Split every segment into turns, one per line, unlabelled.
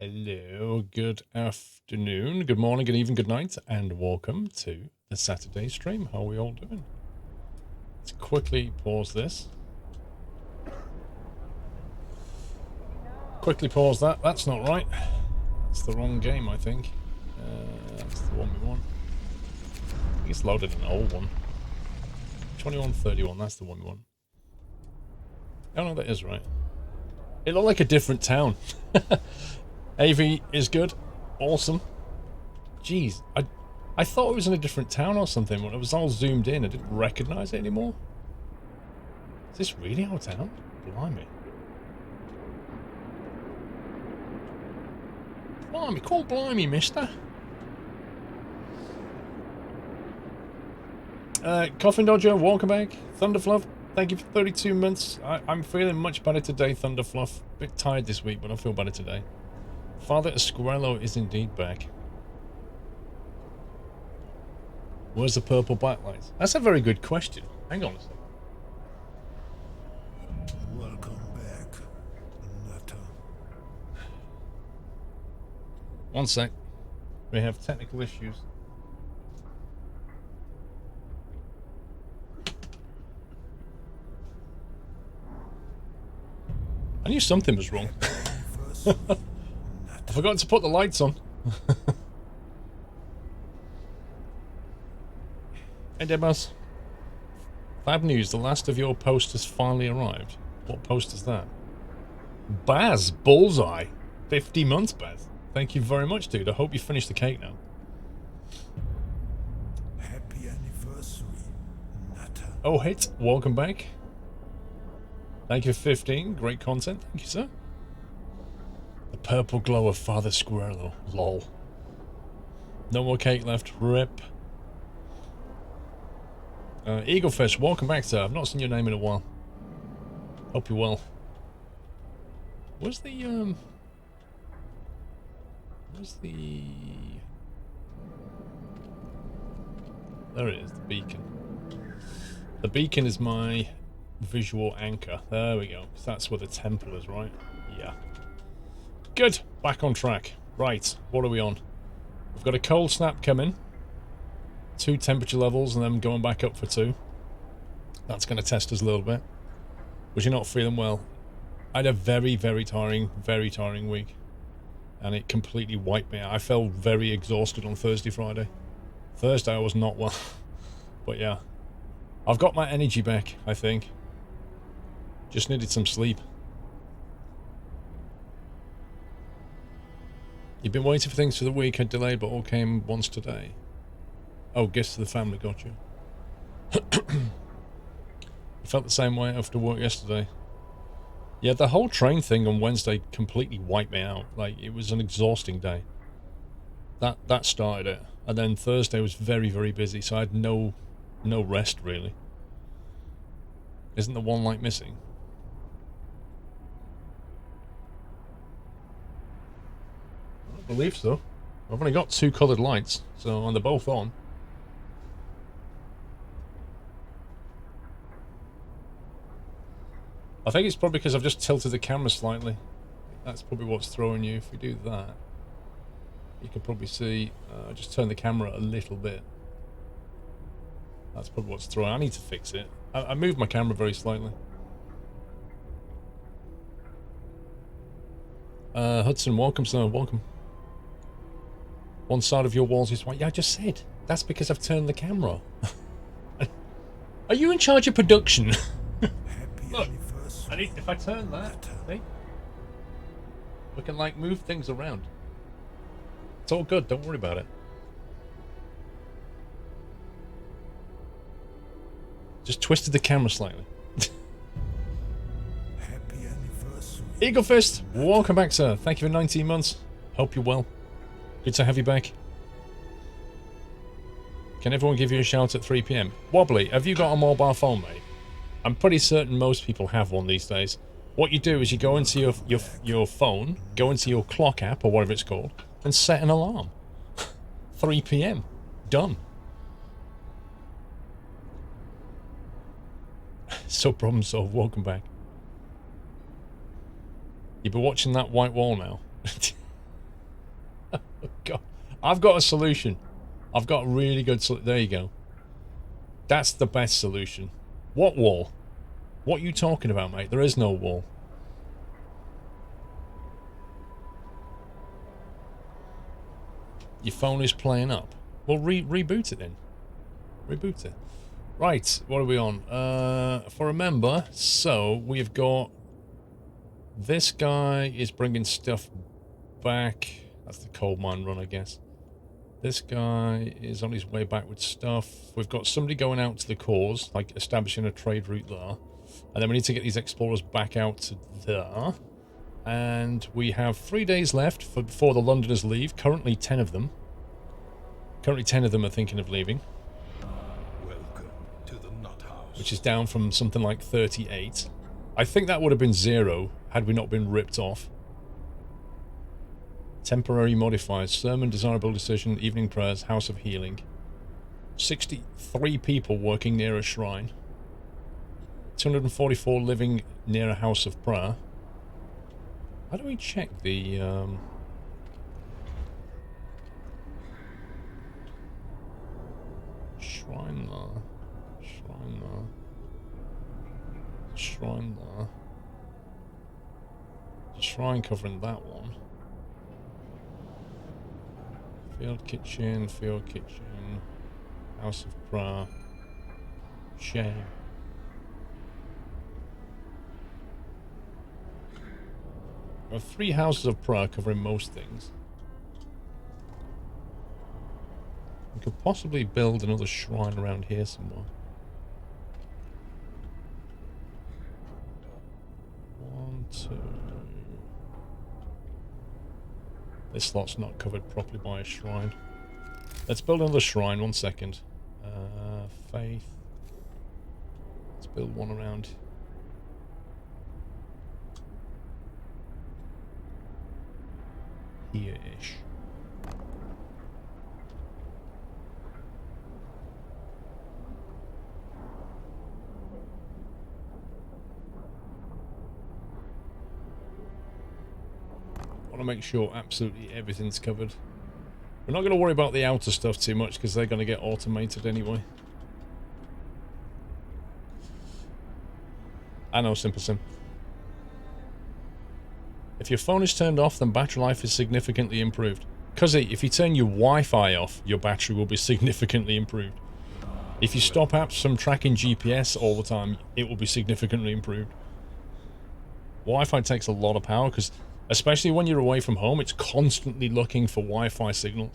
Hello, good afternoon, good morning, good evening, good night, and welcome to the Saturday stream. How are we all doing? Let's quickly pause this. Quickly pause that. That's not right. That's the wrong game, I think. That's the one we want. I think it's loaded an old one. 2131, that's the one we want. Oh no, that is right. It looked like a different town. AV is good. Awesome. Jeez, I thought it was in a different town or something. When it was all zoomed in, I didn't recognize it anymore. Is this really our town? Blimey. Blimey, call blimey, mister. Coffin Dodger, welcome back. Thunderfluff, thank you for 32 months. I'm feeling much better today, Thunderfluff. Bit tired this week, but I feel better today. Father Squirrelo is indeed back. Where's the purple backlights? That's a very good question. Hang on a second.
Welcome back, Nutter.
One sec. We have technical issues. I knew something was wrong. I forgot to put the lights on. Hey Debas. Bad news, the last of your post has finally arrived. What post is that? Baz, Bullseye. 50 months, Baz. Thank you very much, dude. I hope you finished the cake now.
Happy anniversary, Nutter.
Oh, Hit, welcome back. Thank you for 15. Great content. Thank you, sir. The purple glow of Father Squirrelo. Lol. No more cake left. Rip. Eaglefish, welcome back, sir. I've not seen your name in a while. Hope you're well. Where's the, Where's the... There it is, the beacon. The beacon is my visual anchor. There we go. That's where the temple is, right? Yeah. Good. Back on track. Right. What are we on? We've got a cold snap coming. 2 temperature levels and then going back up for 2. That's going to test us a little bit. Was you not feeling well? I had a very, very tiring week. And it completely wiped me out. I felt very exhausted on Thursday, Friday. Thursday I was not well. But yeah. I've got my energy back, I think. Just needed some sleep. You've been waiting for things for the week, had delayed, but all came once today. Oh, gifts to the family, got you. I felt the same way after work yesterday. Yeah, the whole train thing on Wednesday completely wiped me out. Like, it was an exhausting day. That started it. And then Thursday was very, very busy, so I had no rest, really. Isn't the one light missing? I don't believe so. I've only got 2 coloured lights, so and they're both on. I think it's probably because I've just tilted the camera slightly. That's probably what's throwing you. If we do that, you can probably see, just turn the camera a little bit. That's probably what's throwing. I need to fix it. I moved my camera very slightly. Hudson, welcome, sir. Welcome. One side of your walls is white. Yeah, I just said. That's because I've turned the camera. Are you in charge of production? Look, if I turn that, see? We can, like, move things around. It's all good. Don't worry about it. Just twisted the camera slightly.
Happy anniversary.
Eagle Fist, welcome back, sir. Thank you for 19 months. Hope you're well. Good to have you back. Can everyone give you a shout at 3 PM? Wobbly, have you got a mobile phone, mate? I'm pretty certain most people have one these days. What you do is you go into your phone, go into your clock app, or whatever it's called, and set an alarm. 3 PM. Done. So problem solved. Welcome back. You've been watching that white wall now. I've got a solution. I've got a really good solution. There you go. That's the best solution. What wall? What are you talking about, mate? There is no wall. Your phone is playing up. Well, reboot it then. Reboot it. Right, what are we on? For a member, so we've got... This guy is bringing stuff back. That's the coal mine run, I guess. This guy is on his way back with stuff. We've got somebody going out to the cause, like establishing a trade route there. And then we need to get these explorers back out to there. And we have 3 days left before the Londoners leave. Currently 10 of them. Currently 10 of them are thinking of leaving.
Welcome to the Nut House.
Which is down from something like 38. I think that would have been 0 had we not been ripped off. Temporary modifiers. Sermon, desirable decision, evening prayers, house of healing. 63 people working near a shrine. 244 living near a house of prayer. How do we check the... Shrine there. Shrine there. Shrine there. Shrine covering that one. Field kitchen, house of prayer. Shame. There are 3 houses of prayer covering most things. We could possibly build another shrine around here somewhere. 1, 2... This slot's not covered properly by a shrine. Let's build another shrine, 1 second. Faith. Let's build one around here-ish. Want to make sure absolutely everything's covered. We're not going to worry about the outer stuff too much because they're going to get automated anyway. I know, Simple Sim. If your phone is turned off, then battery life is significantly improved. Cuzzy, if you turn your Wi-Fi off, your battery will be significantly improved. If you stop apps from tracking GPS all the time, it will be significantly improved. Wi-Fi takes a lot of power because, especially when you're away from home, it's constantly looking for Wi-Fi signals.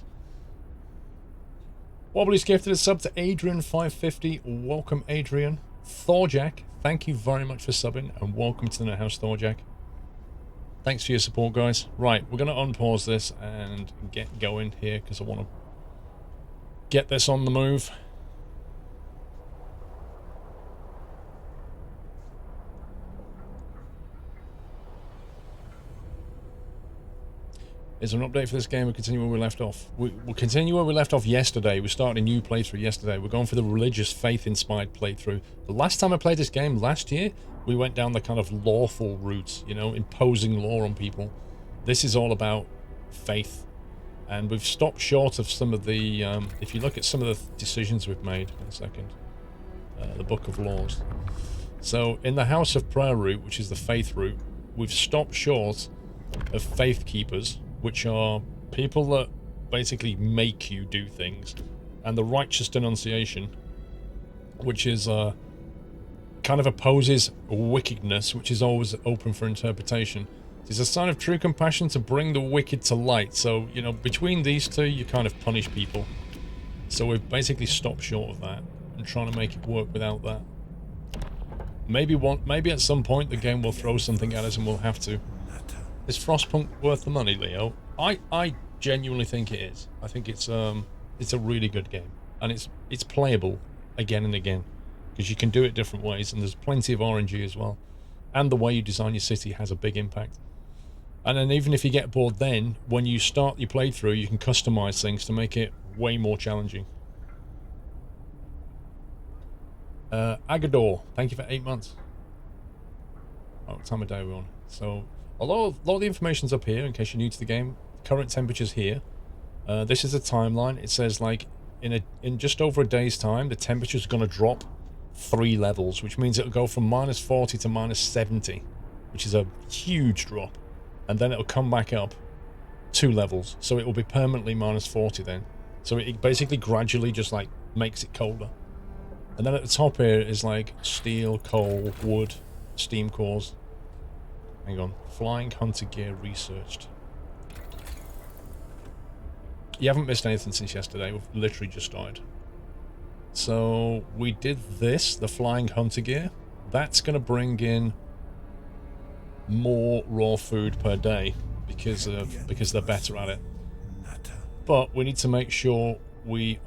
Wobbly's gifted a sub to Adrian550. Welcome, Adrian. Thorjack, thank you very much for subbing, and welcome to the Nut House, Thorjack. Thanks for your support, guys. Right, we're going to unpause this and get going here because I want to get this on the move. Is there an update for this game? We'll continue where we left off. We'll continue where we left off yesterday. We started a new playthrough yesterday. We're going for the religious faith-inspired playthrough. The last time I played this game, last year, we went down the kind of lawful route, you know, imposing law on people. This is all about faith. And we've stopped short of some of the, if you look at some of the decisions we've made, 1 second, the Book of Laws. So, in the House of Prayer route, which is the faith route, we've stopped short of faith keepers, which are people that basically make you do things, and the righteous denunciation, which is kind of opposes wickedness, which is always open for interpretation. It's a sign of true compassion to bring the wicked to light. So, you know, between these two, you kind of punish people. So we've basically stopped short of that and trying to make it work without that. Maybe at some point the game will throw something at us and we'll have to. Is Frostpunk worth the money, Leo? I genuinely think it is. I think it's a really good game, and it's playable again and again because you can do it different ways, and there's plenty of RNG as well, and the way you design your city has a big impact. And then even if you get bored, then when you start your playthrough, you can customize things to make it way more challenging. Agador, thank you for 8 months. Oh, what time of day we're on? So. A lot of the information's up here in case you're new to the game. Current temperatures here. This is a timeline. It says like in just over a day's time, the temperature's going to drop 3 levels, which means it'll go from -40 to -70, which is a huge drop, and then it'll come back up 2 levels, so it will be permanently -40 then. So it basically gradually just like makes it colder. And then at the top here is like steel, coal, wood, steam cores. Hang on, flying hunter gear researched. You haven't missed anything since yesterday. We've literally just started. So we did this, the flying hunter gear. That's going to bring in more raw food per day because they're better at it. But we need to make sure we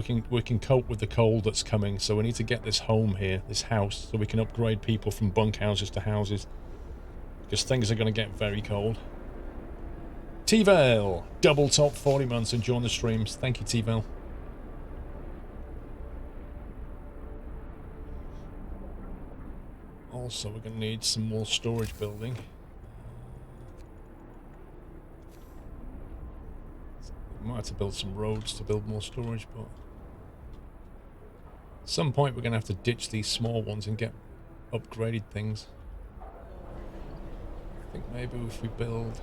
can cope with the cold that's coming. So we need to get this home here, this house, so we can upgrade people from bunkhouses to houses, because things are going to get very cold. T-Vale, double top 40 months enjoying the streams. Thank you, T-Vale. Also, we're going to need some more storage building. We might have to build some roads to build more storage, but at some point we're going to have to ditch these small ones and get upgraded things. I think maybe if we build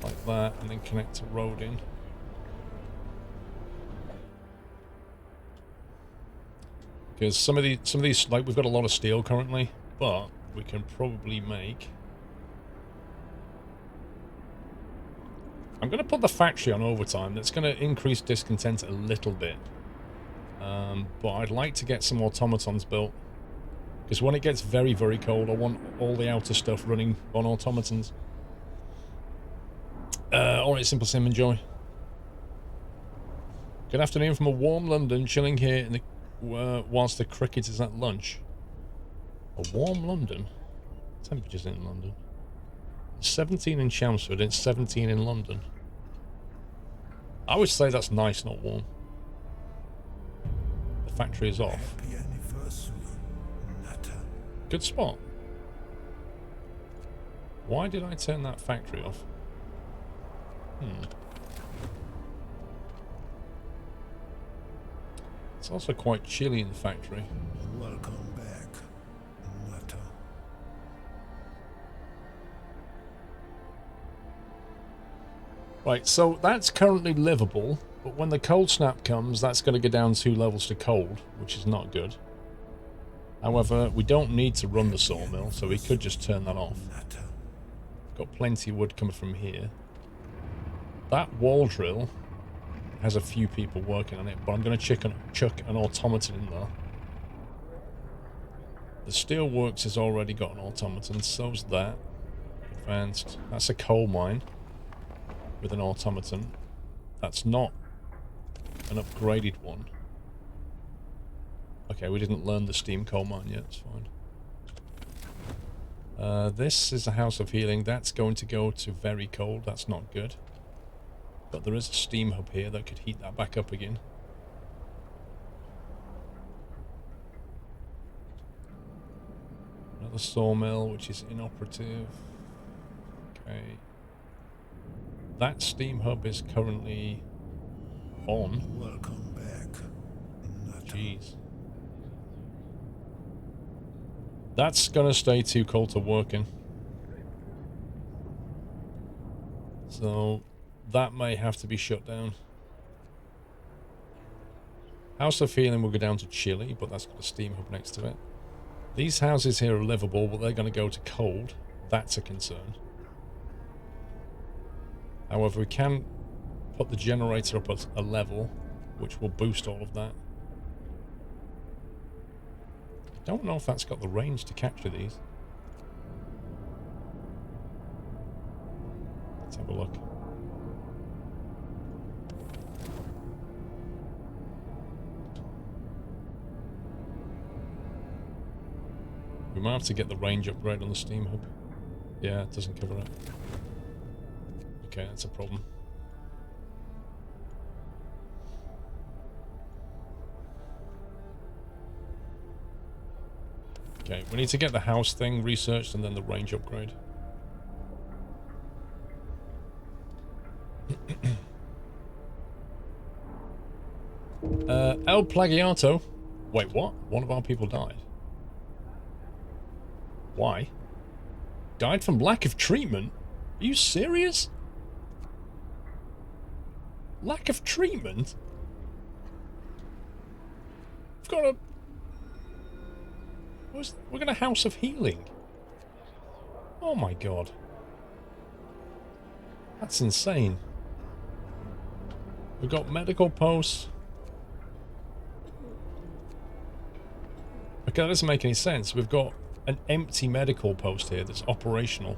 like that and then connect a road in. Because some of these, like, we've got a lot of steel currently, but we can probably make... I'm going to put the factory on overtime. That's going to increase discontent a little bit. But I'd like to get some automatons built. Because when it gets very, very cold, I want all the outer stuff running on automatons. Alright, Simple Sim, enjoy. Good afternoon from a warm London, chilling here in the whilst the cricket is at lunch. A warm London? Temperatures in London. 17 in Chelmsford, it's 17 in London. I would say that's nice, not warm. The factory is off. Good spot. Why did I turn that factory off? It's also quite chilly in the factory.
Welcome back, Nutter.
Right, so that's currently livable, but when the cold snap comes, that's going to go down 2 levels to cold, which is not good. However, we don't need to run the sawmill, so we could just turn that off. Got plenty of wood coming from here. That wall drill has a few people working on it, but I'm going to chuck an automaton in there. The steelworks has already got an automaton, so's that. Advanced. That's a coal mine with an automaton. That's not an upgraded one. Okay, we didn't learn the steam coal mine yet, it's fine. This is a house of healing. That's going to go to very cold. That's not good. But there is a steam hub here that could heat that back up again. Another sawmill, which is inoperative. Okay. That steam hub is currently on.
Welcome back.
Jeez. That's gonna stay too cold to work in. So that may have to be shut down. House of Healing will go down to chilly, but that's got a steam hub next to it. These houses here are livable, but they're going to go to cold. That's a concern. However, we can put the generator up at a level, which will boost all of that. Don't know if that's got the range to capture these. Let's have a look. We might have to get the range upgrade on the steam hub. Yeah, it doesn't cover it. Okay, that's a problem. Okay, we need to get the house thing researched and then the range upgrade. El Plagiato. Wait, what? One of our people died. Why? Died from lack of treatment? Are you serious? Lack of treatment? We've got a... We're got a house of healing. Oh my god. That's insane. We've got medical posts. Okay, that doesn't make any sense. We've got an empty medical post here that's operational.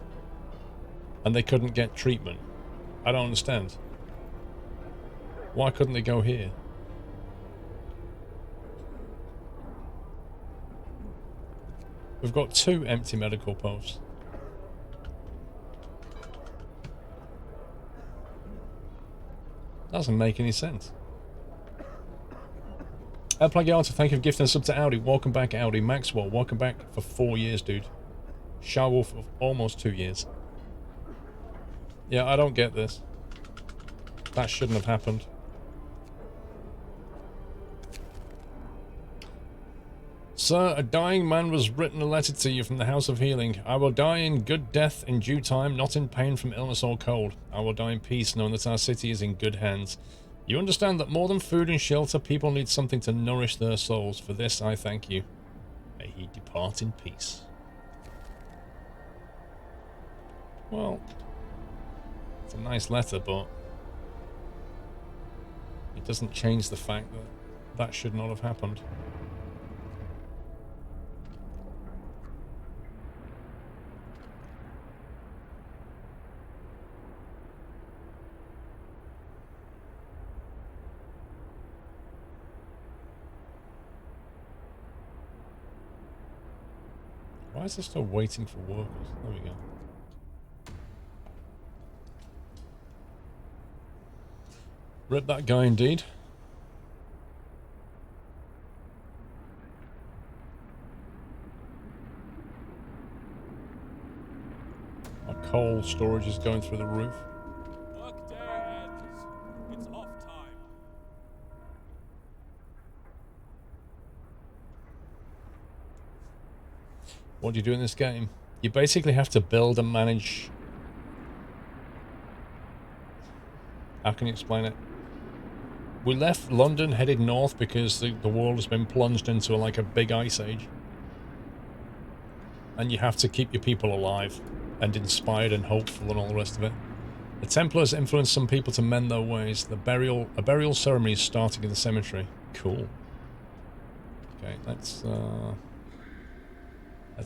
And they couldn't get treatment. I don't understand. Why couldn't they go here? We've got 2 empty medical posts. Doesn't make any sense. El Plagiato, thank you for gifting a sub to Audi. Welcome back, Audi. Maxwell, welcome back for 4 years, dude. Sharwolf of almost 2 years. Yeah, I don't get this. That shouldn't have happened. Sir, a dying man was written a letter to you from the House of Healing. I will die in good death in due time, not in pain from illness or cold. I will die in peace, knowing that our city is in good hands. You understand that more than food and shelter, people need something to nourish their souls. For this, I thank you. May he depart in peace. Well, it's a nice letter, but it doesn't change the fact that that should not have happened. Why is there still waiting for workers? There we go. Rip that guy indeed. Our coal storage is going through the roof.
Work day ends. It's off time.
What do you do in this game? You basically have to build and manage... How can you explain it? We left London, headed north because the world has been plunged into like a big ice age. And you have to keep your people alive and inspired and hopeful and all the rest of it. The Templars influenced some people to mend their ways. A burial ceremony is starting in the cemetery. Cool. Okay, let's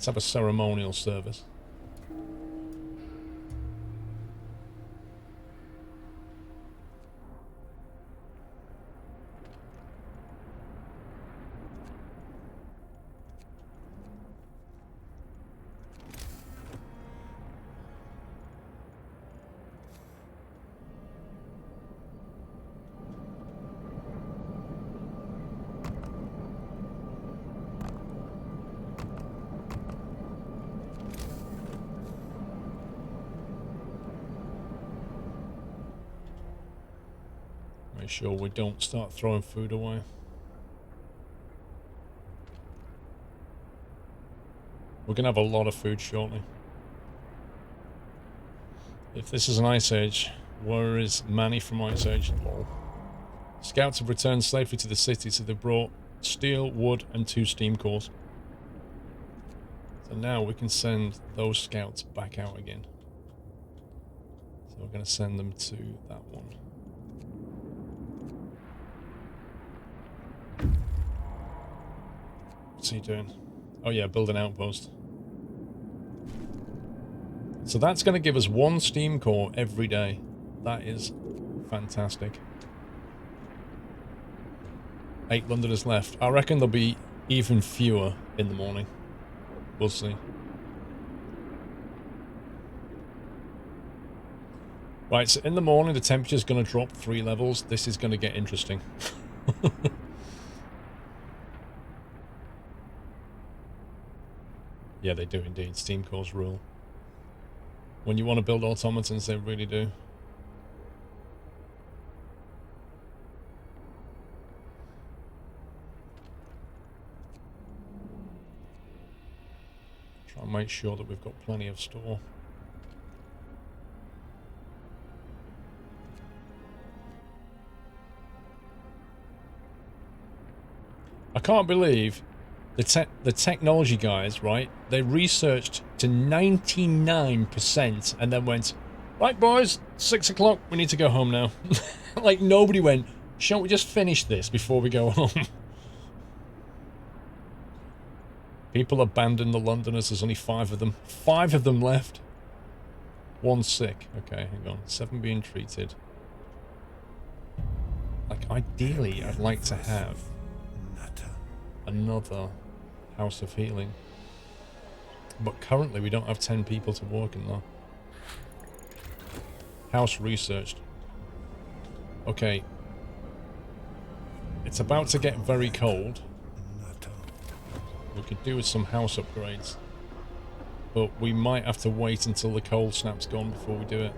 have a ceremonial service. Make sure we don't start throwing food away. We're going to have a lot of food shortly. If this is an ice age, where is Manny from Ice Age? Lol. Scouts have returned safely to the city, so they've brought steel, wood, and 2 steam cores. So now we can send those scouts back out again. So we're going to send them to that one. What's he doing? Oh yeah, build an outpost. So that's going to give us 1 steam core every day. That is fantastic. 8 Londoners left. I reckon there'll be even fewer in the morning. We'll see. Right, so in the morning the temperature's going to drop 3 levels. This is going to get interesting. Yeah, they do indeed. Steam cores rule. When you want to build automatons, they really do. Try and make sure that we've got plenty of store. I can't believe the technology guys, right? They researched to 99% and then went, right boys, 6 o'clock, we need to go home now. Like nobody went, shan't we just finish this before we go home? People abandoned the Londoners, there's only 5 of them. 5 of them left. 1 sick. Okay, hang on. 7 being treated. Like ideally, I'd like to have another House of Healing. But currently we don't have 10 people to work in there. House researched. Okay. It's about to get very cold. We could do with some house upgrades. But we might have to wait until the cold snap's gone before we do it.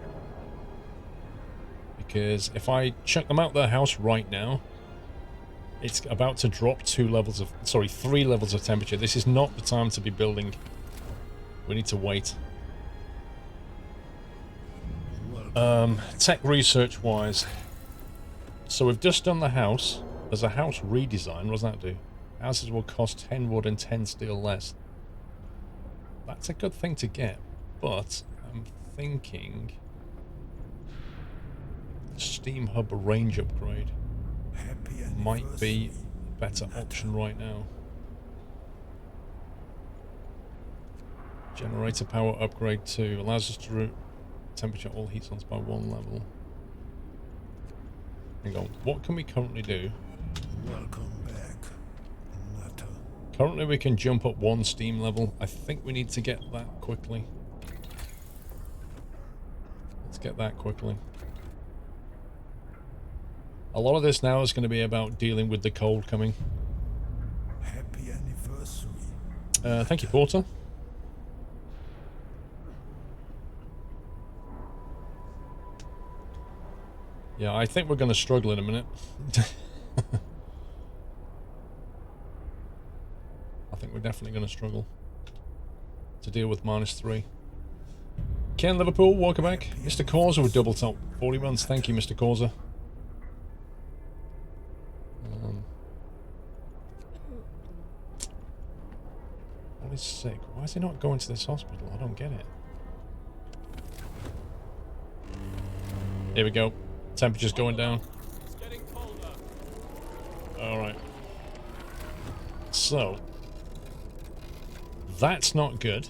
Because if I check them out their house right now, it's about to drop 3 levels of temperature. This is not the time to be building. We need to wait. Tech research wise. So we've just done the house. There's a house redesign. What does that do? Houses will cost 10 wood and 10 steel less. That's a good thing to get. But I'm thinking Steam Hub range upgrade might be a better option right now. Generator power upgrade 2 allows us to route temperature all heat zones by 1 level. Hang on, what can we currently do?
Welcome back.
Currently we can jump up 1 steam level. I think we need to get that quickly. Let's get that quickly. A lot of this now is going to be about dealing with the cold coming.
Happy anniversary.
Thank you, Porter. Yeah, I think we're going to struggle in a minute. I think we're definitely going to struggle to deal with -3. Ken Liverpool, welcome back. Mr. Causa with double top 40 months. Thank you, Mr. Causa. What is sick? Why is he not going to this hospital? I don't get it. Here we go. Temperature's going down.
It's getting colder.
Alright. So, that's not good.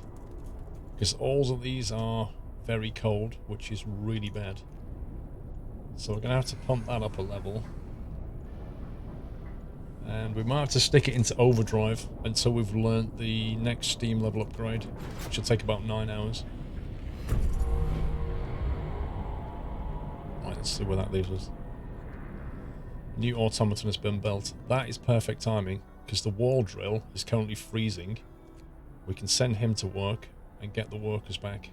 Because all of these are very cold, which is really bad. So we're going to have to pump that up a level. And we might have to stick it into overdrive until we've learnt the next steam level upgrade, which will take about 9 hours. Right, let's see where that leaves us. New automaton has been built. That is perfect timing, because the wall drill is currently freezing. We can send him to work and get the workers back.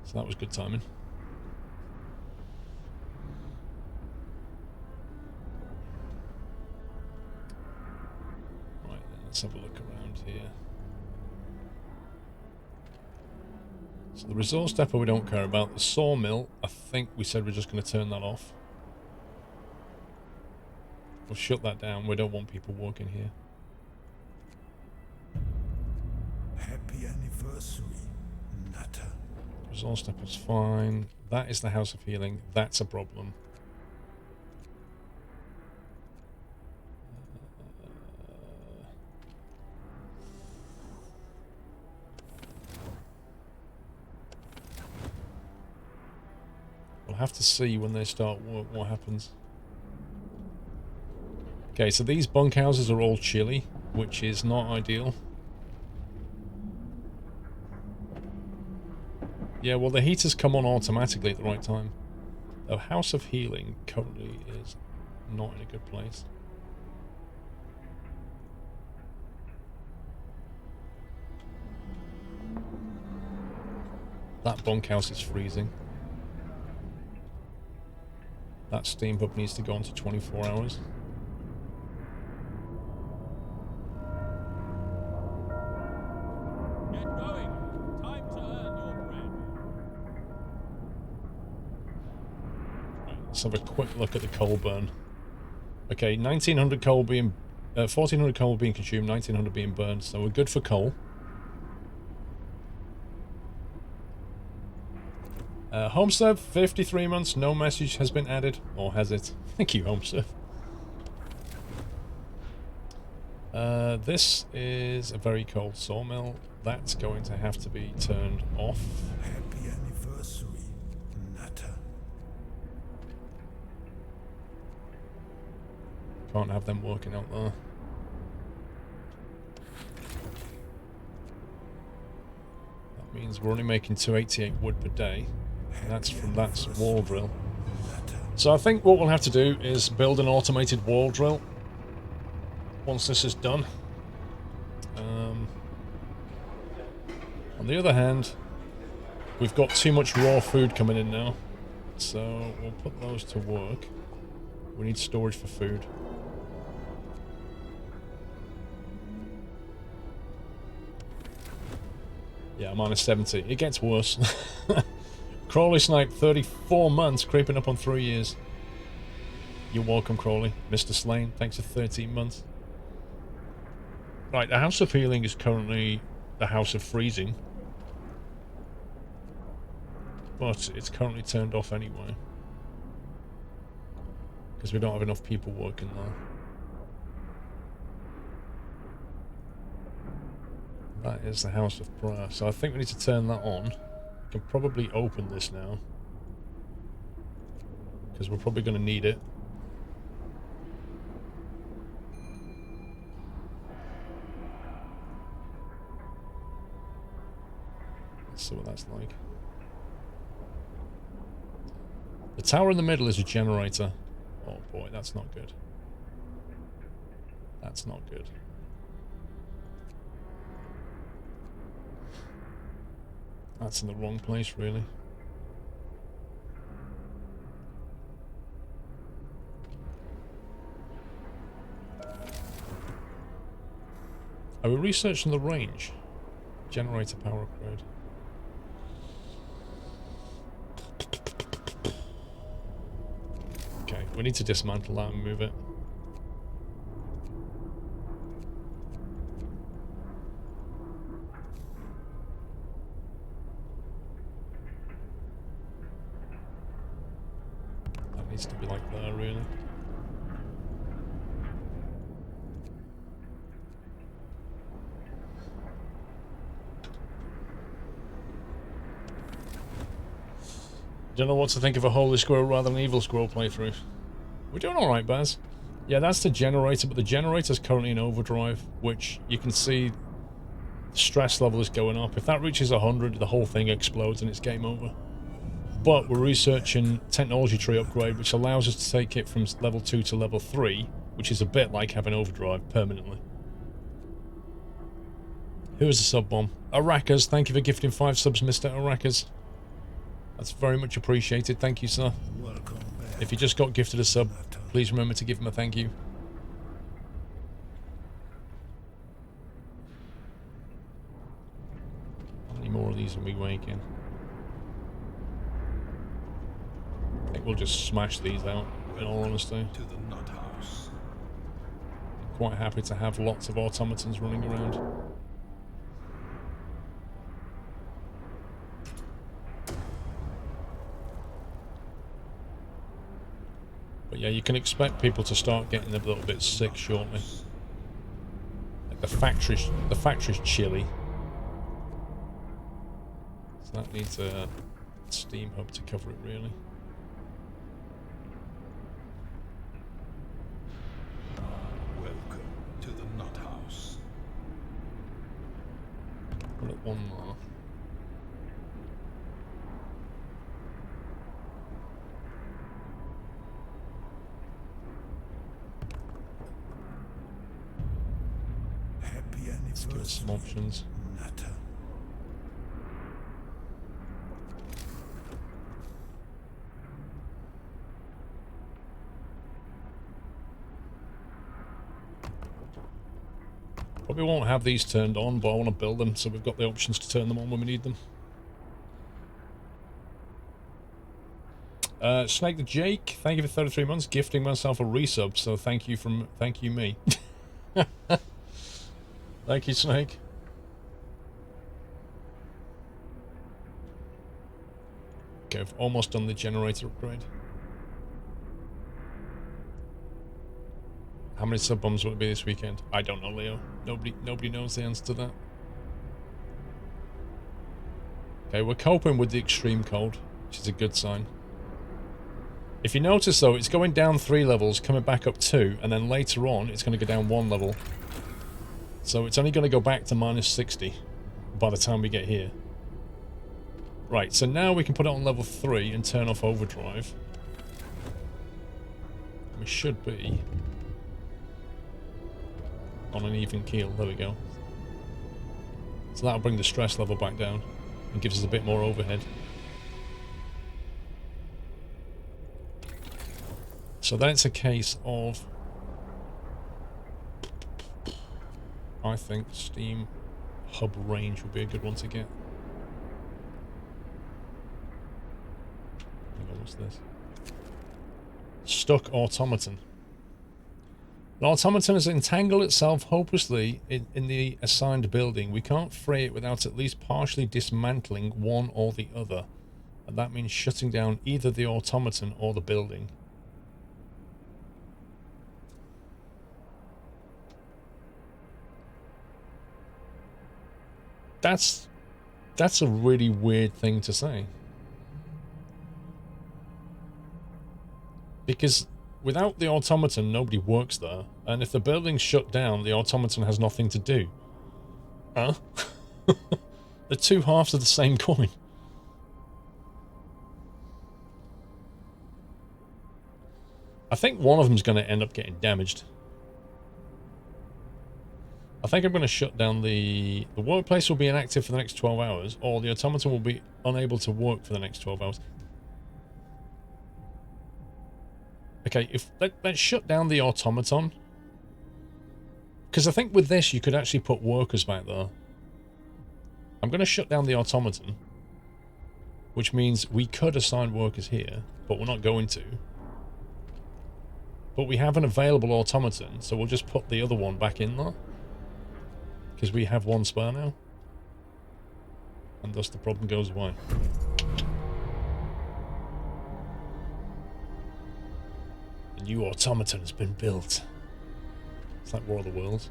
So that was good timing. Right, then let's have a look around here. So the resource depot we don't care about. The sawmill, I think we said we're just going to turn that off. We'll shut that down. We don't want people working here.
Happy anniversary, Nutter.
Resource depot's fine. That is the House of Healing. That's a problem. We'll have to see when they start work what happens. Okay, so these bunkhouses are all chilly, which is not ideal. Yeah, well, the heaters come on automatically at the right time. The House of Healing currently is not in a good place. That bunkhouse is freezing. That steam hub needs to go on to 24 hours. Let's have a quick look at the coal burn. Okay, 1900 coal being... 1400 coal being consumed, 1900 being burned, so we're good for coal. HomeServe, 53 months, no message has been added. Or has it? Thank you, HomeServe. This is a very cold sawmill. That's going to have to be turned off.
Happy anniversary, Nutter.
Can't have them working out there. That means we're only making 288 wood per day. And that's from that wall drill. So I think what we'll have to do is build an automated wall drill once this is done. On the other hand, we've got too much raw food coming in now, so we'll put those to work. We need storage for food. Yeah, minus 70. It gets worse. Crawley Snipe, 34 months, creeping up on 3 years. You're welcome, Crawley. Mr. Slane, thanks for 13 months. Right, the House of Healing is currently the House of Freezing. But it's currently turned off anyway. Because we don't have enough people working there. That is the House of Prayer. So I think we need to turn that on. We can probably open this now. Because we're probably going to need it. Let's see what that's like. The tower in the middle is a generator. Oh boy, that's not good. That's not good. That's in the wrong place, really. Are we researching the range? Generator power upgrade. Okay, we need to dismantle that and move it. That needs to be like there, really. Don't know what to think of a holy squirrel rather than evil squirrel playthrough. We're doing alright, Baz. Yeah, that's the generator, but the generator's currently in overdrive, which you can see the stress level is going up. If that reaches 100, the whole thing explodes and it's game over. But we're researching technology tree upgrade, which allows us to take it from level 2 to level 3, which is a bit like having overdrive permanently. Who is a sub bomb? Arakas, thank you for gifting 5 subs, Mr. Arakas. That's very much appreciated. Thank you, sir.
Welcome back.
If you just got gifted a sub, please remember to give him a thank you. How many more of these are we making? I think we'll just smash these out, in all honesty.
To the Nut House.
I'm quite happy to have lots of automatons running around. But yeah, you can expect people to start getting a little bit sick shortly. Like the factory's chilly. So that needs a steam hub to cover it, really.
Welcome to the Nut House.
Put it one more. Let's give it some options.
Nutter.
Probably won't have these turned on, but I want to build them so we've got the options to turn them on when we need them. Snake the Jake, thank you for 33 months, gifting myself a resub, so thank you me. Thank you, Snake. Okay, I've almost done the generator upgrade. How many sub bombs will it be this weekend? I don't know, Leo. Nobody knows the answer to that. Okay, we're coping with the extreme cold, which is a good sign. If you notice though, it's going down 3 levels, coming back up 2, and then later on it's going to go down 1 level. So it's only going to go back to minus 60 by the time we get here. Right, so now we can put it on level 3 and turn off overdrive. We should be on an even keel. There we go. So that'll bring the stress level back down and gives us a bit more overhead. So then it's a case of, I think Steam Hub range would be a good one to get. Hang on, what's this? Stuck automaton. An automaton has entangled itself hopelessly in the assigned building. We can't free it without at least partially dismantling one or the other. And that means shutting down either the automaton or the building. That's a really weird thing to say. Because without the automaton, nobody works there. And if the building's shut down, the automaton has nothing to do. Huh? The two halves of the same coin. I think one of them's going to end up getting damaged. I think I'm going to shut down the workplace will be inactive for the next 12 hours, or the automaton will be unable to work for the next 12 hours. Okay, let's shut down the automaton. Because I think with this you could actually put workers back there. I'm going to shut down the automaton, which means we could assign workers here, but we're not going to. But we have an available automaton, so we'll just put the other one back in there. Because we have one spare now. And thus the problem goes away. A new automaton has been built. It's like War of the Worlds.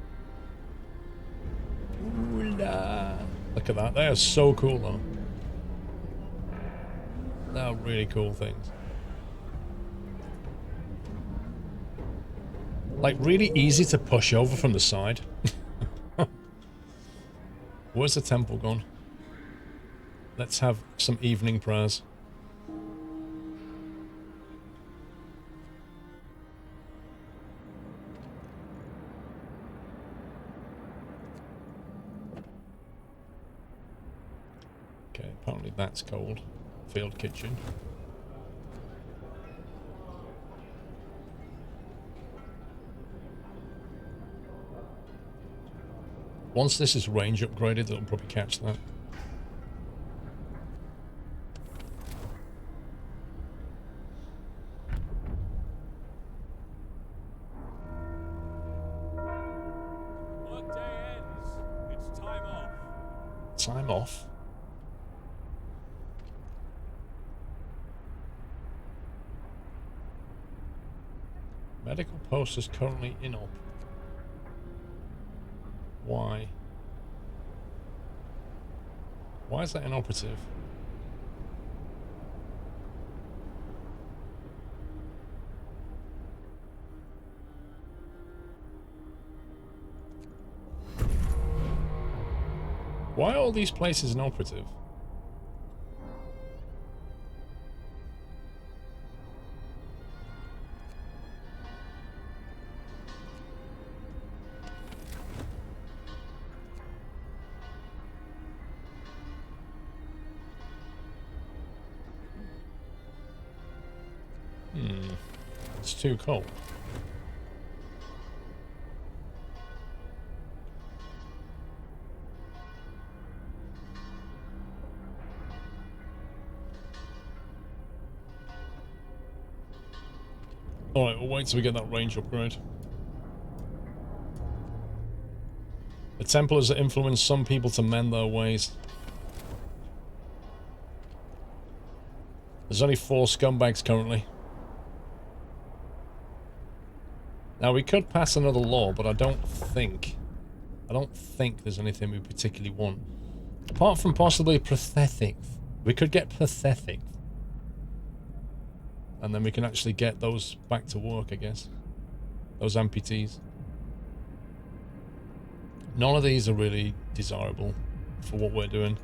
Ooh-la. Look at that. They are so cool though. They are really cool things. Like really easy to push over from the side. Where's the temple gone? Let's have some evening prayers. Okay, apparently that's cold. Field kitchen. Once this is range upgraded, it'll probably catch that.
Workday ends. It's time off.
Time off. Medical post is currently in op. Why? Why is that inoperative? Why are all these places inoperative? It's too cold. Alright, we'll wait till we get that range upgrade. The Templars influence some people to mend their ways. There's only 4 scumbags currently. Now we could pass another law, but I don't think there's anything we particularly want. Apart from possibly pathetic. We could get pathetic. And then we can actually get those back to work, I guess. Those amputees. None of these are really desirable for what we're doing.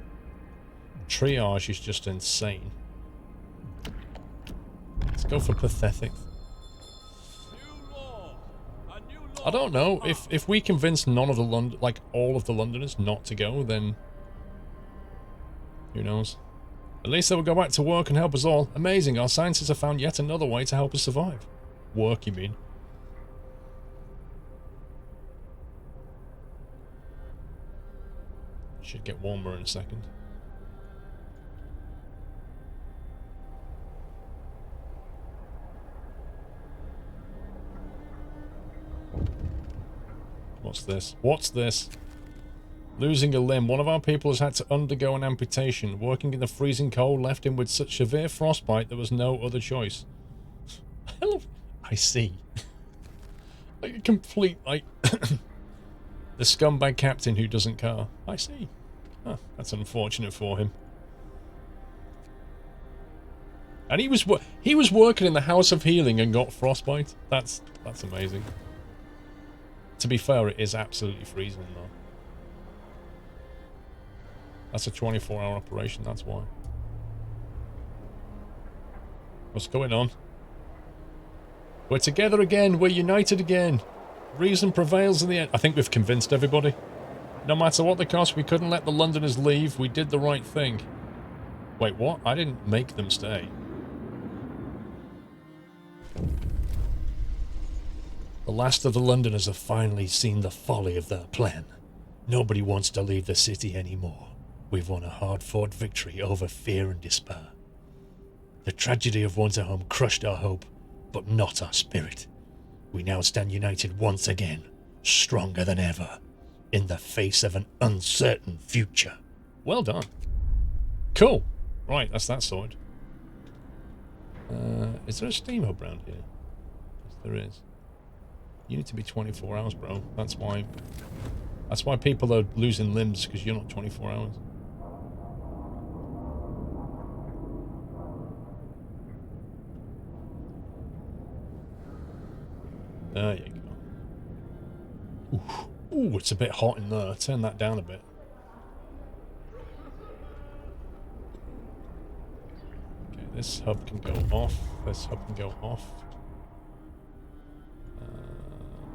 Triage is just insane. Let's go for pathetic. I don't know, if we convince none of the like all of the Londoners not to go, then who knows? At least they will go back to work and help us all. Amazing, our scientists have found yet another way to help us survive. Work, you mean? Should get warmer in a second. What's this? What's this? Losing a limb. One of our people has had to undergo an amputation. Working in the freezing cold left him with such severe frostbite there was no other choice. I see. Like a complete, like... the scumbag captain who doesn't care. I see. Huh, that's unfortunate for him. And he was working in the House of Healing and got frostbite. That's amazing. To be fair, it is absolutely freezing though. That's a 24-hour operation, that's why. What's going on? We're together again, we're united again. Reason prevails in the end. I think we've convinced everybody. No matter what the cost, we couldn't let the Londoners leave. We did the right thing. Wait, what? I didn't make them stay. The last of the Londoners have finally seen the folly of their plan. Nobody wants to leave the city anymore. We've won a hard-fought victory over fear and despair. The tragedy of Winterhome crushed our hope, but not our spirit. We now stand united once again, stronger than ever, in the face of an uncertain future. Well done. Cool. Right, that's that sorted. Is there a steam hub around here? Yes, there is. You need to be 24 hours, bro. That's why people are losing limbs, because you're not 24 hours. There you go. Ooh, it's a bit hot in there. Turn that down a bit. Okay, this hub can go off. This hub can go off.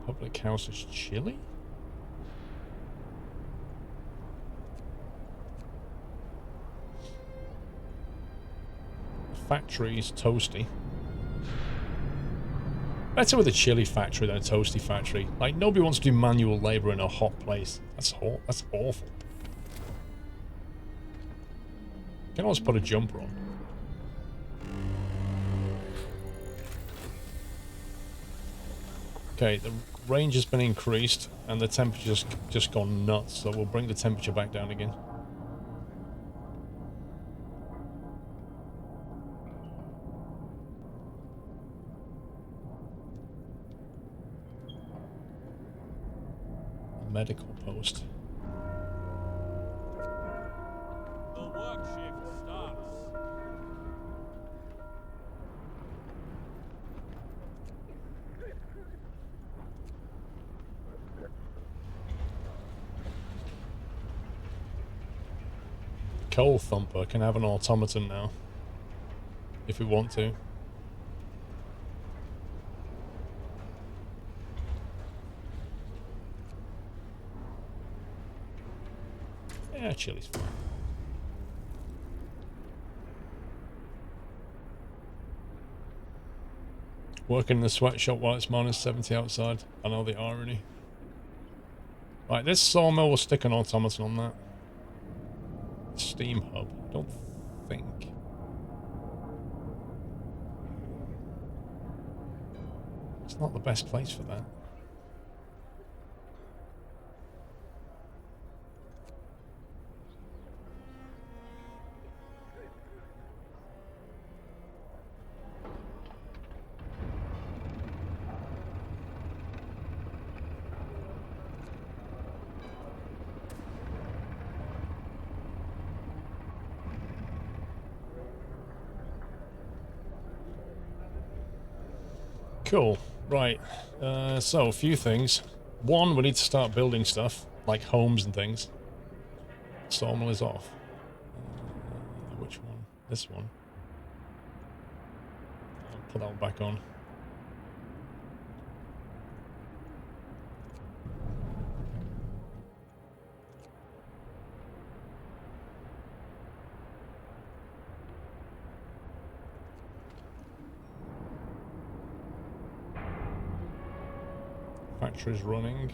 Public house is chilly? The factory is toasty. Better with a chilly factory than a toasty factory. Like, nobody wants to do manual labour in a hot place. That's hot. That's awful. You can always put a jumper on. Okay, the range has been increased and the temperature's just gone nuts, so we'll bring the temperature back down again. Medical post.
The work shift starts.
Coal Thumper can have an automaton now, if we want to. Yeah, chili's fine. Working in the sweatshop while it's minus 70 outside. I know the irony. Right, this sawmill will stick an automaton on that. Steam hub, don't think. not the best place for that. Cool. Right. So, a few things. One, we need to start building stuff, like homes and things. Sawmill is off. Which one? This one. I'll put that one back on. Factory's running.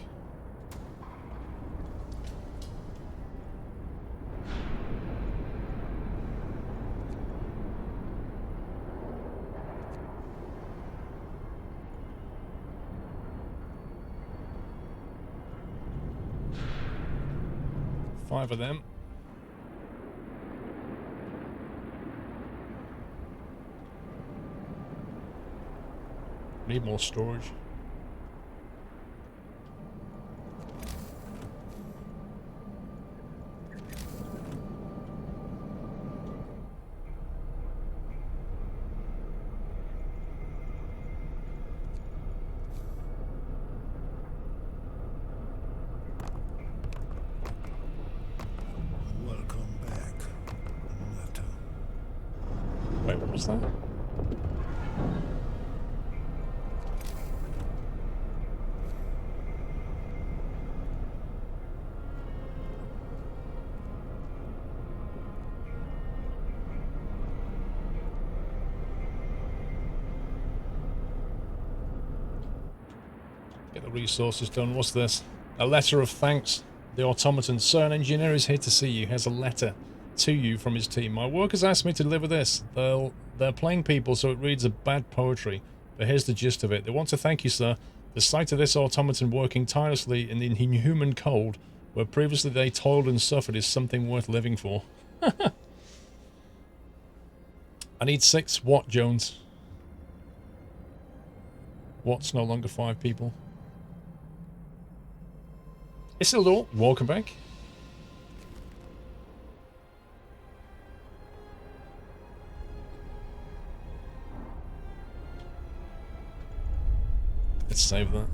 Five of them. Need more storage.
Welcome back, Nutter.
Wait, what was that? Get the resources done. What's this? A letter of thanks. The automaton. Sir, an engineer is here to see you. Here's a letter to you from his team. My workers asked me to deliver this. They're plain people, so it reads a bad poetry. But here's the gist of it. They want to thank you, sir. The sight of this automaton working tirelessly in the inhuman cold, where previously they toiled and suffered, is something worth living for. I need 6. What, Jones? What's no longer 5 people? Isildur, welcome back. Let's save that.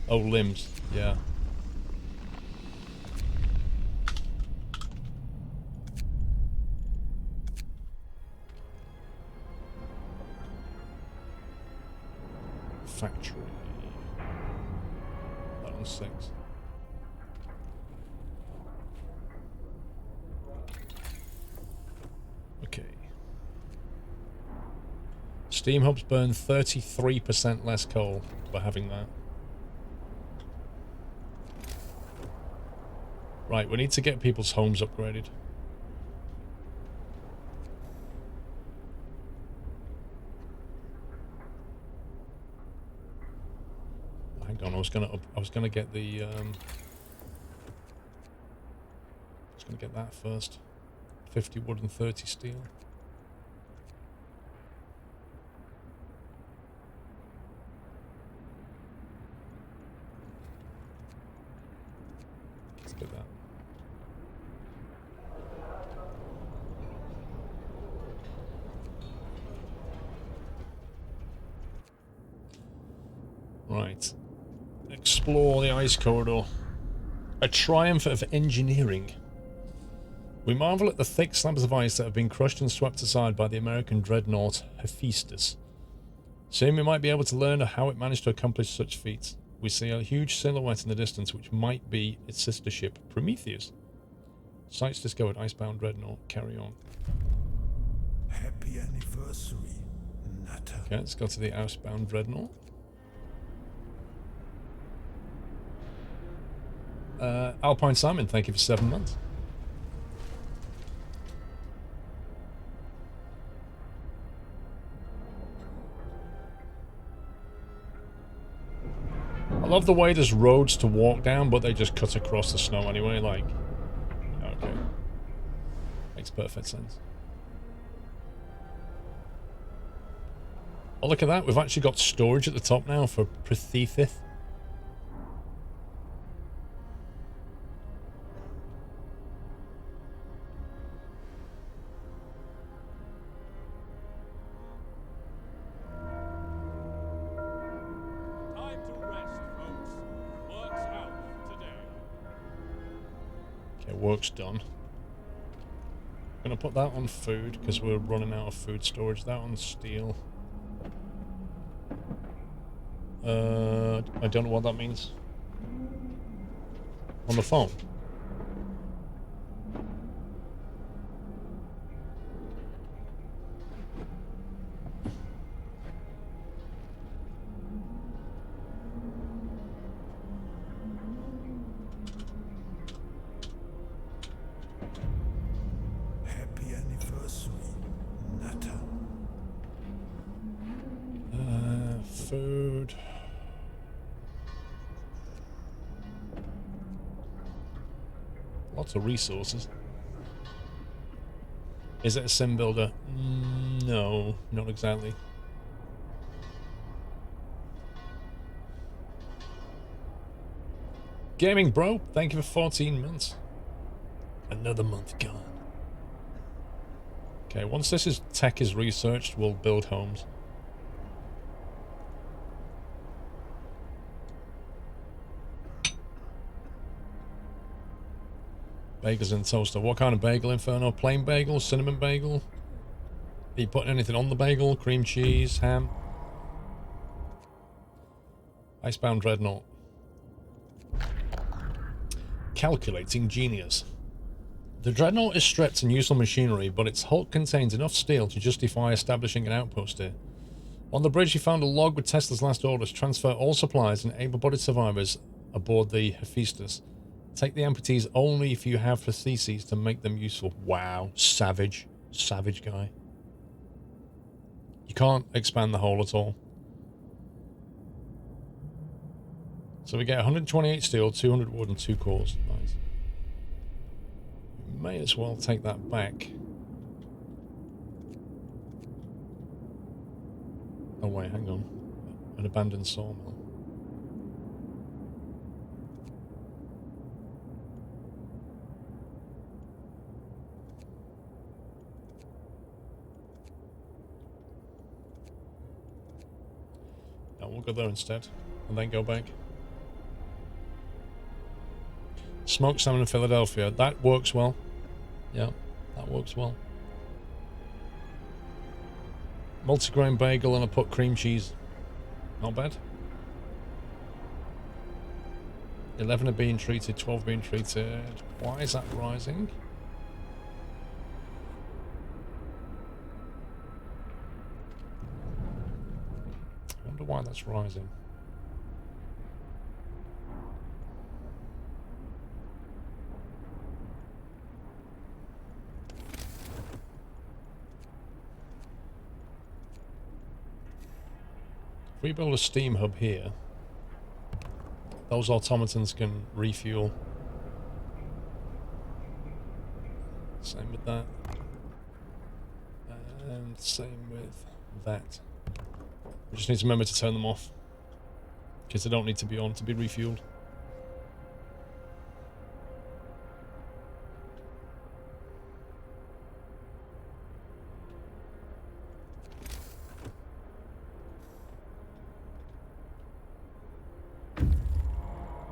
Oh, limbs. Yeah. Factory. That one's 6. Okay. Steam hubs burn 33% less coal by having that. Right, we need to get people's homes upgraded. Hang on, I was gonna get the I was gonna get that first. 50 wood and 30 steel. Let's get that. Right. Explore the ice corridor. A triumph of engineering. We marvel at the thick slabs of ice that have been crushed and swept aside by the American dreadnought Hephaestus. Soon we might be able to learn how it managed to accomplish such feats. We see a huge silhouette in the distance which might be its sister ship, Prometheus. Sites discovered, icebound dreadnought. Carry on.
Happy anniversary, Nutter.
Okay, let's go to the icebound dreadnought. Alpine Simon, thank you for 7 months. love the way there's roads to walk down, but they just cut across the snow anyway, like... Okay. Makes perfect sense. Oh, look at that. We've actually got storage at the top now for Prethethith.
Time to rest, folks. Work's out today.
Okay, work's done. Gonna put that on food, because we're running out of food storage. That on steel. I don't know what that means. On the phone.
Happy anniversary, Nata.
Food. Lots of resources. Is it a sim builder? No, not exactly. Gaming bro, thank you for 14 months. Another month gone. Okay, once this tech is researched, we'll build homes. Bagels and toaster. What kind of bagel, Inferno? Plain bagel? Cinnamon bagel? Are you putting anything on the bagel? Cream cheese? Ham? Icebound Dreadnought. Calculating genius. The Dreadnought is stripped and useful machinery, but its hulk contains enough steel to justify establishing an outpost here. On the bridge, you found a log with Tesla's last orders. Transfer all supplies and able-bodied survivors aboard the Hephaestus. Take the amputees only if you have prostheses to make them useful. Wow. Savage. Savage guy. You can't expand the hole at all. So we get 128 steel, 200 wood, and 2 cores. Nice. May as well take that back. Oh wait, hang on. An abandoned sawmill. No, we'll go there instead, and then go back. Smoked salmon in Philadelphia. That works well. Yeah, that works well. Multigrain bagel, and I put cream cheese. Not bad. 11 are being treated, 12 being treated. Why is that rising? I wonder why that's rising. If we build a steam hub here, those automatons can refuel. Same with that. And same with that. We just need to remember to turn them off, because they don't need to be on to be refueled.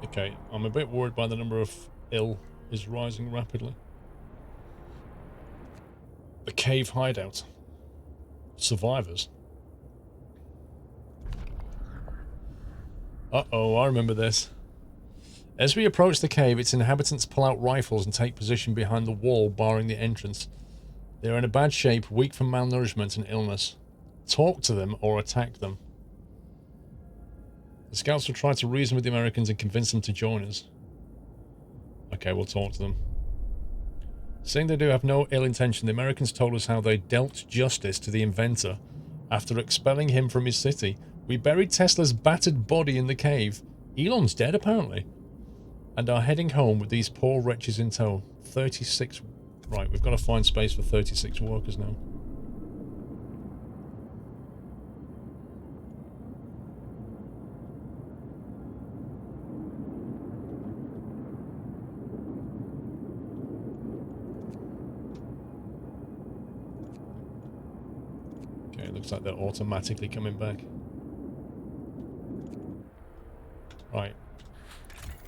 Okay, I'm a bit worried by the number of ill is rising rapidly. The cave hideout. Survivors. Uh-oh, I remember this. As we approach the cave, its inhabitants pull out rifles and take position behind the wall barring the entrance. They are in a bad shape, weak from malnourishment and illness. Talk to them or attack them. The scouts will try to reason with the Americans and convince them to join us. Okay, we'll talk to them. Seeing they do have no ill intention, the Americans told us how they dealt justice to the inventor after expelling him from his city. We buried Tesla's battered body in the cave. Elon's dead, apparently. And are heading home with these poor wretches in tow. 36... Right, we've got to find space for 36 workers now. Okay, looks like they're automatically coming back. Right.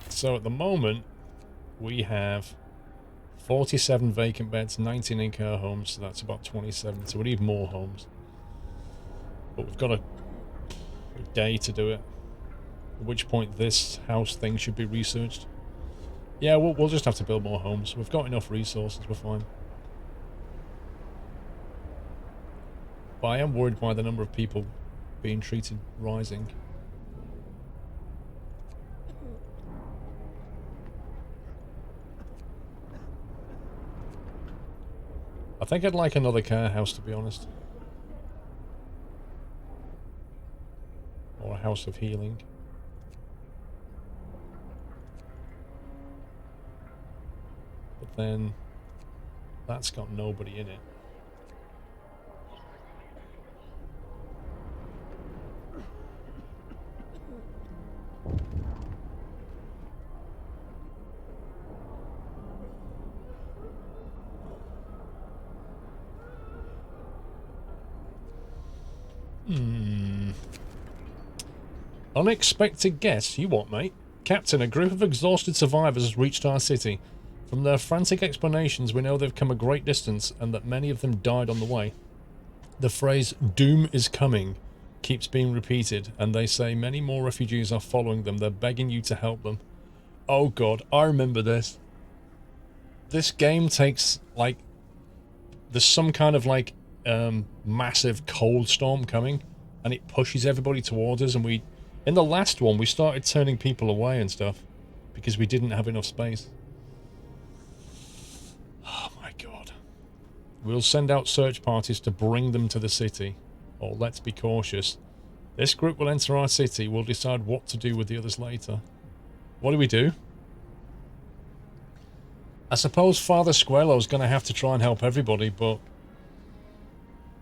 So at the moment, we have 47 vacant beds, 19 in care homes, so that's about 27. So we need more homes. But we've got a day to do it. At which point this house thing should be researched. Yeah, we'll just have to build more homes. We've got enough resources, we're fine. But I am worried by the number of people being treated rising. I think I'd like another care house, to be honest. Or a house of healing. But then, that's got nobody in it. Unexpected guess. You what, mate? Captain, a group of exhausted survivors has reached our city. From their frantic explanations, we know they've come a great distance and that many of them died on the way. The phrase, "doom is coming," keeps being repeated, and they say many more refugees are following them. They're begging you to help them. Oh god, I remember this. This game takes, like... There's some kind of, like, massive cold storm coming, and it pushes everybody towards us, and we... In the last one, we started turning people away and stuff, because we didn't have enough space. Oh my god. We'll send out search parties to bring them to the city. Or let's be cautious. This group will enter our city. We'll decide what to do with the others later. What do? I suppose Father Squirrel's going to have to try and help everybody, but...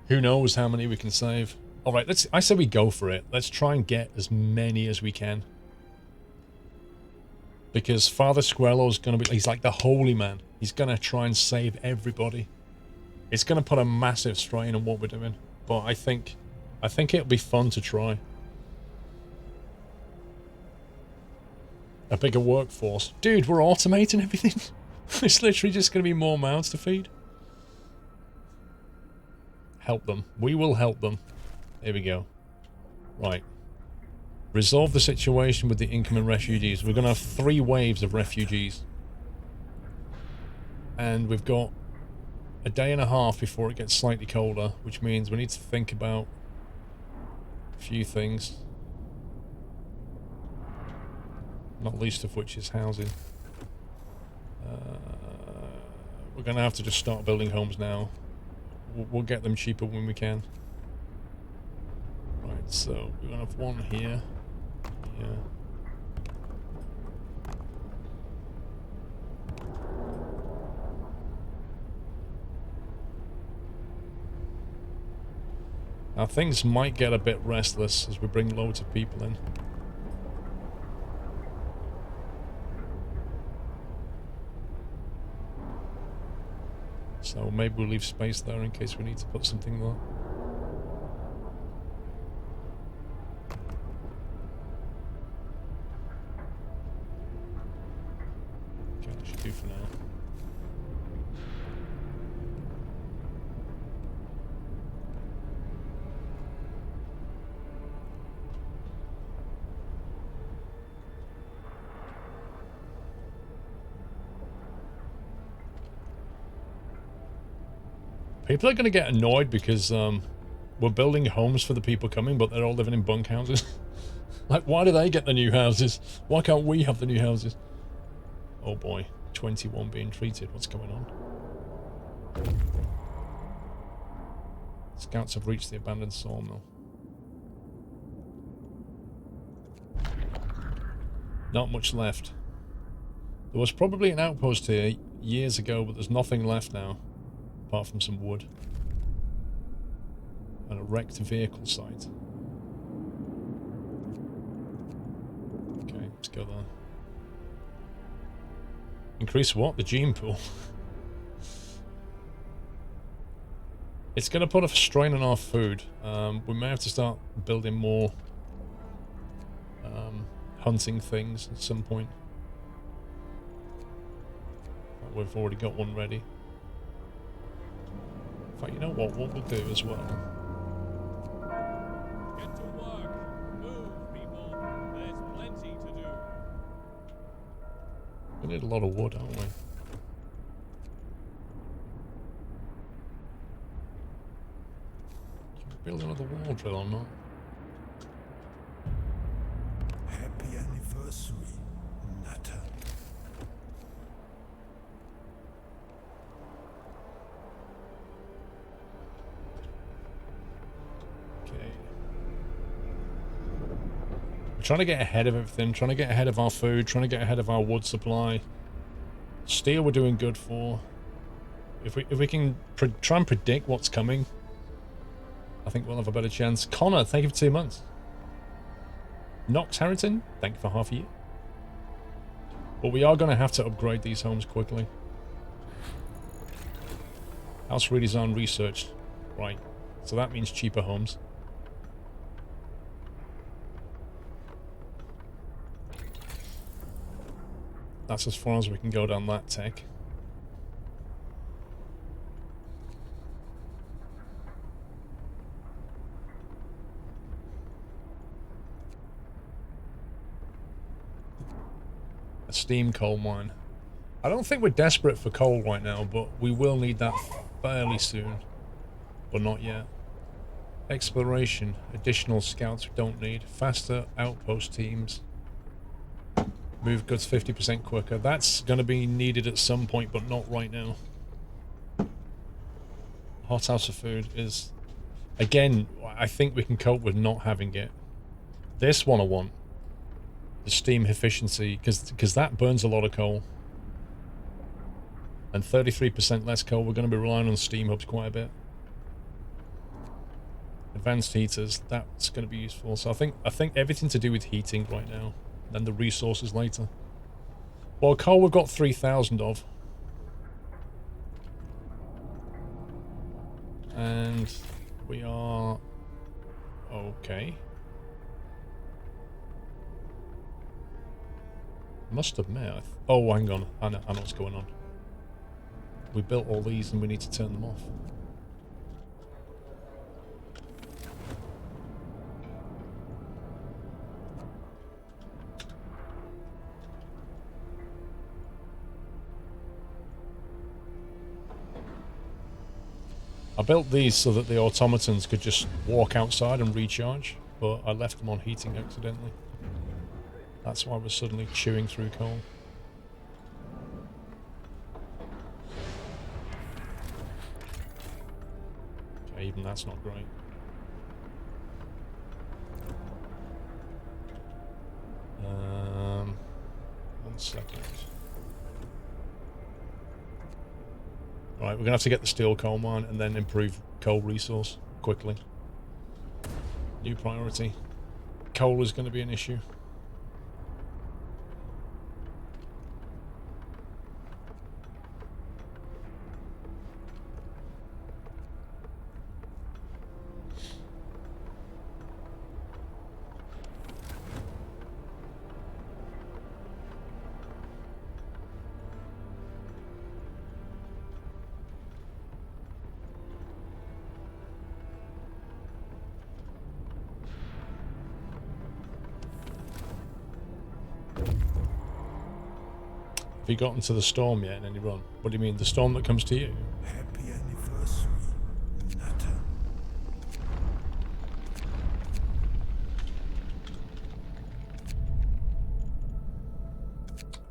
Who knows how many we can save. Alright, I say we go for it. Let's try and get as many as we can. Because Father Squirrel's going to be... He's like the holy man. He's going to try and save everybody. It's going to put a massive strain on what we're doing. But I think it'll be fun to try. A bigger workforce. Dude, we're automating everything. It's literally just going to be more mouths to feed. Help them. We will help them. Here we go. Right. Resolve the situation with the incoming refugees. We're going to have 3 waves of refugees. And we've got a day and a half before it gets slightly colder, which means we need to think about a few things. Not least of which is housing. We're going to have to just start building homes now. We'll get them cheaper when we can. Right, so we're going to have one here. Here. Now things might get a bit restless as we bring loads of people in. So maybe we'll leave space there in case we need to put something there. Okay, that should do for now. People are going to get annoyed because we're building homes for the people coming, but they're all living in bunkhouses. Like, why do they get the new houses? Why can't we have the new houses? Oh boy, 21 being treated. What's going on? Scouts have reached the abandoned sawmill. Not much left. There was probably an outpost here years ago, but there's nothing left now. Apart from some wood. And a wrecked vehicle site. Okay, let's go there. Increase what? The gene pool. It's going to put a strain on our food. We may have to start building more hunting things at some point. We've already got one ready. In fact, you know what? What we'll do as well.
Get to work. Move, people. There's plenty to do.
We need a lot of wood, don't we? Can we build another wall drill or not?
Happy anniversary, Nutter.
Okay. We're trying to get ahead of everything, trying to get ahead of our food, trying to get ahead of our wood supply. Steel we're doing good for. If we can try and predict what's coming, I think we'll have a better chance. Connor, thank you for 2 months. Knox Harrington, thank you for half a year. But we are going to have to upgrade these homes quickly. House redesign researched. Right. So that means cheaper homes. That's as far as we can go down that tech. A steam coal mine. I don't think we're desperate for coal right now, but we will need that fairly soon. But not yet. Exploration. Additional scouts we don't need. Faster outpost teams. Move goods 50% quicker. That's going to be needed at some point, but not right now. Hothouse of food is... Again, I think we can cope with not having it. This one I want. The steam efficiency, because that burns a lot of coal. And 33% less coal. We're going to be relying on steam hubs quite a bit. Advanced heaters, that's going to be useful. So I think everything to do with heating right now. Then the resources later. Well, coal we've got 3,000 of. And we are... Okay. Must admit... Oh, hang on. I know what's going on. We built all these and we need to turn them off. I built these so that the automatons could just walk outside and recharge, but I left them on heating accidentally. That's why we're suddenly chewing through coal. Okay, even that's not great. One second. Right, we're going to have to get the steel coal mine and then improve coal resource quickly. New priority. Coal is going to be an issue. Have you gotten to the storm yet in any run? What do you mean? The storm that comes to you?
Happy anniversary, Nutter.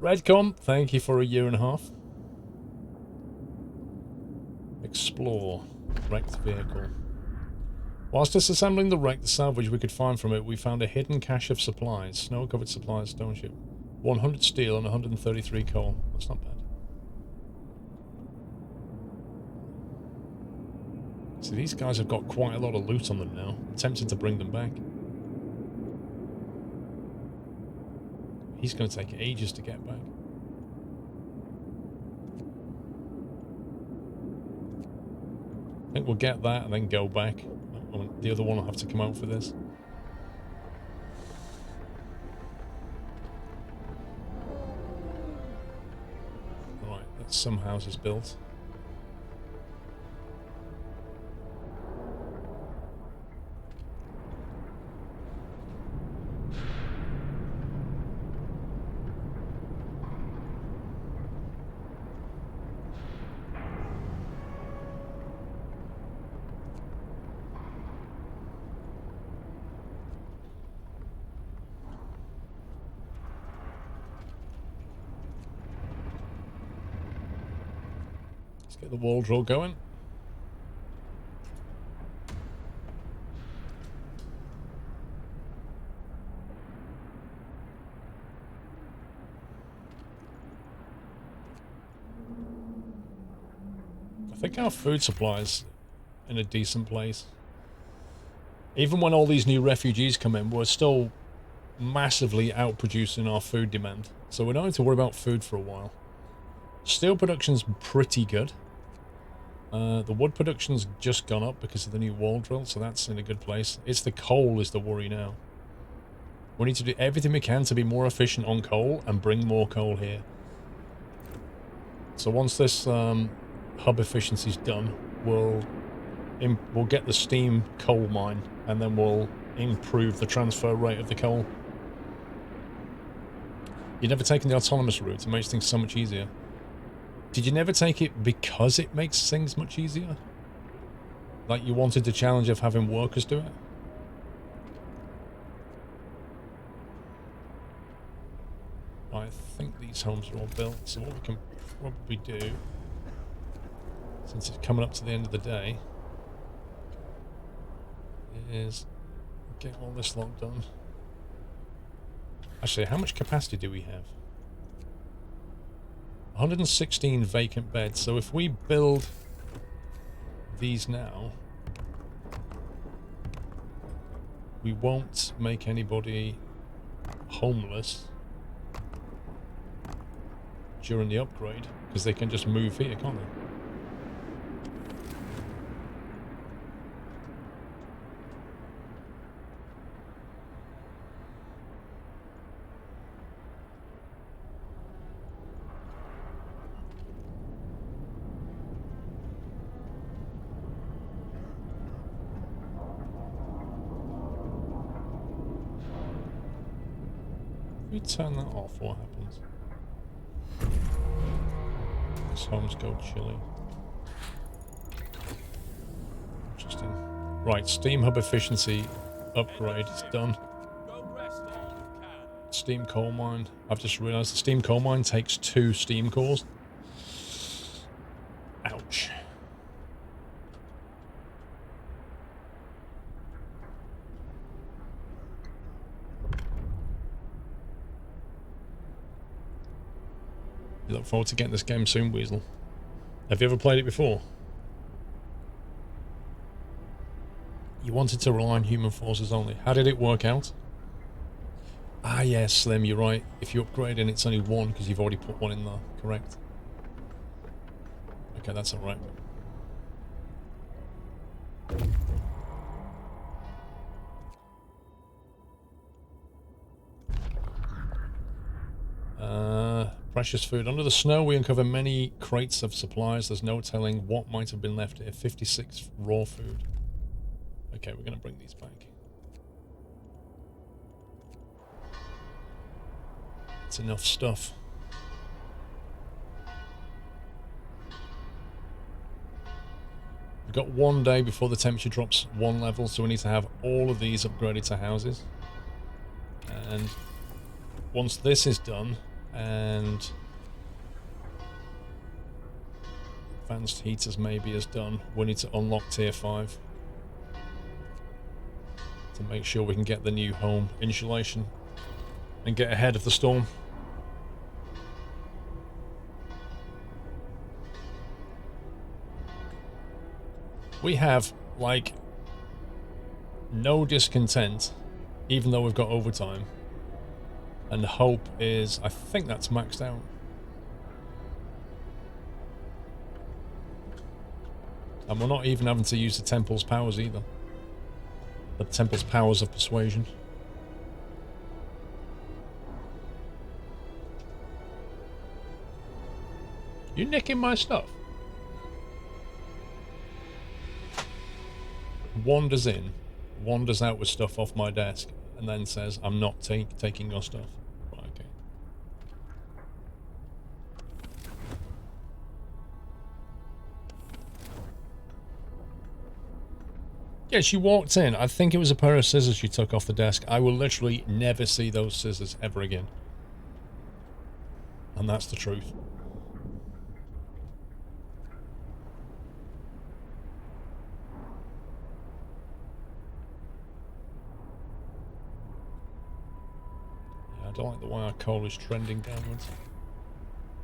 Redcom, thank you for a year and a half. Explore. Wrecked vehicle. Whilst disassembling the wreck, the salvage we could find from it, we found a hidden cache of supplies. Snow-covered supplies, stone ship. 100 steel and 133 coal. That's not bad. So these guys have got quite a lot of loot on them now. I'm tempted to bring them back. He's going to take ages to get back. I think we'll get that and then go back. The other one will have to come out for this. Right, that's some houses built. Let's get the wall draw going. I think our food supply is in a decent place. Even when all these new refugees come in, we're still massively outproducing our food demand. So we don't have to worry about food for a while. Steel production's pretty good. The wood production's just gone up because of the new wall drill, so that's in a good place. It's the coal is the worry now. We need to do everything we can to be more efficient on coal and bring more coal here. So once this hub efficiency's done, we'll get the steam coal mine, and then we'll improve the transfer rate of the coal. You've never taken the autonomous route. It makes things so much easier. Did you never take it because it makes things much easier? Like you wanted the challenge of having workers do it? I think these homes are all built, so what we can probably do, since it's coming up to the end of the day, is get all this lot done. Actually, how much capacity do we have? 116 vacant beds, so if we build these now, we won't make anybody homeless during the upgrade, because they can just move here, can't they? If we turn that off, what happens? This homes go chilly. Interesting. Right, steam hub efficiency upgrade is done.
Go rest all you can.
Steam coal mine. I've just realised the steam coal mine takes 2 steam cores. Ouch. You look forward to getting this game soon, Weasel. Have you ever played it before? You wanted to rely on human forces only. How did it work out? Ah, yes, Slim, you're right. If you upgrade and it's only 1 because you've already put 1 in there. Correct. Okay, that's alright. Precious food. Under the snow, we uncover many crates of supplies. There's no telling what might have been left here. 56 raw food. Okay, we're going to bring these back. It's enough stuff. We've got 1 day before the temperature drops 1 level, so we need to have all of these upgraded to houses. And once this is done, and advanced heaters maybe is done, we need to unlock tier 5 to make sure we can get the new home insulation and get ahead of the storm. We have, like, no discontent, even though we've got overtime. And hope is, I think that's maxed out. And we're not even having to use the temple's powers either. The temple's powers of persuasion. You nicking my stuff? Wanders in, wanders out with stuff off my desk, and then says, I'm not taking your stuff. Right, okay. Yeah, she walked in. I think it was a pair of scissors she took off the desk. I will literally never see those scissors ever again. And that's the truth. Yeah, I don't like the way our coal is trending downwards.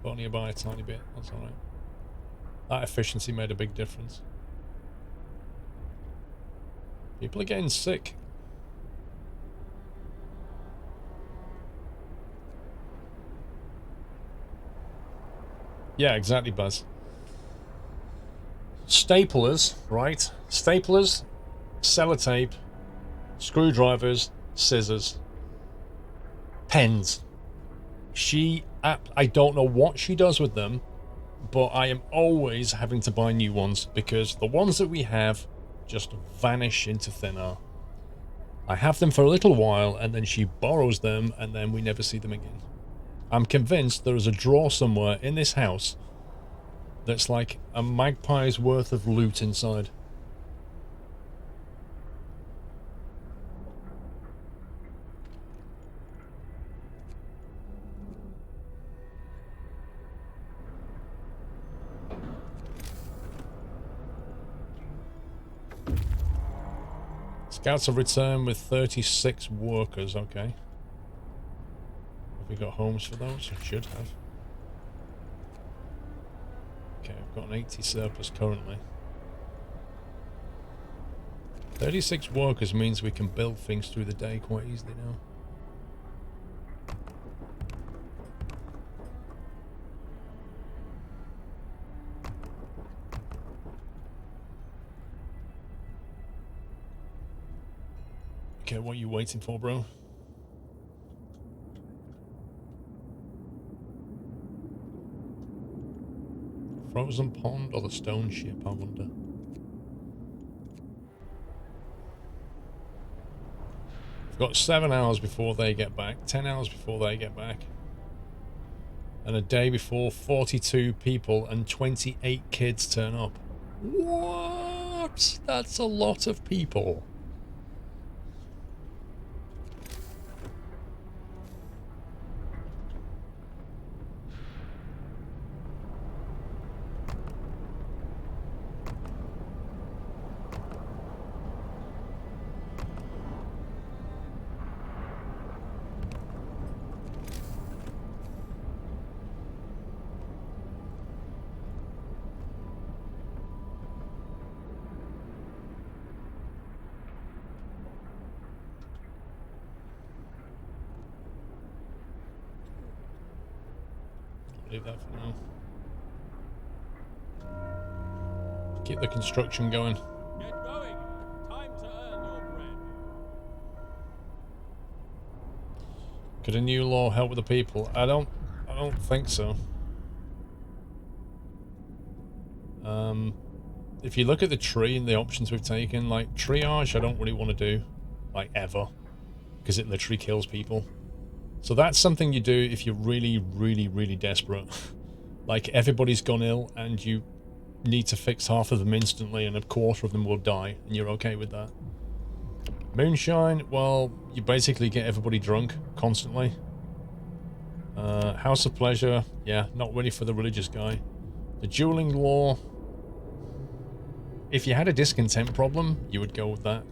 But only by a tiny bit. That's alright. That efficiency made a big difference. People are getting sick. Yeah, exactly, Buzz. Staplers, right? Staplers, sellotape, screwdrivers, scissors, pens. I don't know what she does with them, but I am always having to buy new ones because the ones that we have just vanish into thin air. I have them for a little while and then she borrows them and then we never see them again. I'm convinced there is a drawer somewhere in this house that's like a magpie's worth of loot inside. Scouts have returned with 36 workers, okay. Have we got homes for those? I should have. Okay, I've got an 80 surplus currently. 36 workers means we can build things through the day quite easily now. Okay, what are you waiting for, bro? Frozen pond or the stone ship, I wonder. We've got 7 hours before they get back, 10 hours before they get back. And a day before 42 people and 28 kids turn up. What? That's a lot of people. Leave that for now. Keep the construction going.
Get going. Time to earn your bread.
Could a new law help with the people? I don't think so. If you look at the tree and the options we've taken, like triage, I don't really want to do, like ever, because it literally kills people. So that's something you do if you're really, really, really desperate. Like everybody's gone ill and you need to fix half of them instantly and a quarter of them will die and you're okay with that. Moonshine, well, you basically get everybody drunk constantly. House of Pleasure, yeah, not really for the religious guy. The dueling law, if you had a discontent problem, you would go with that.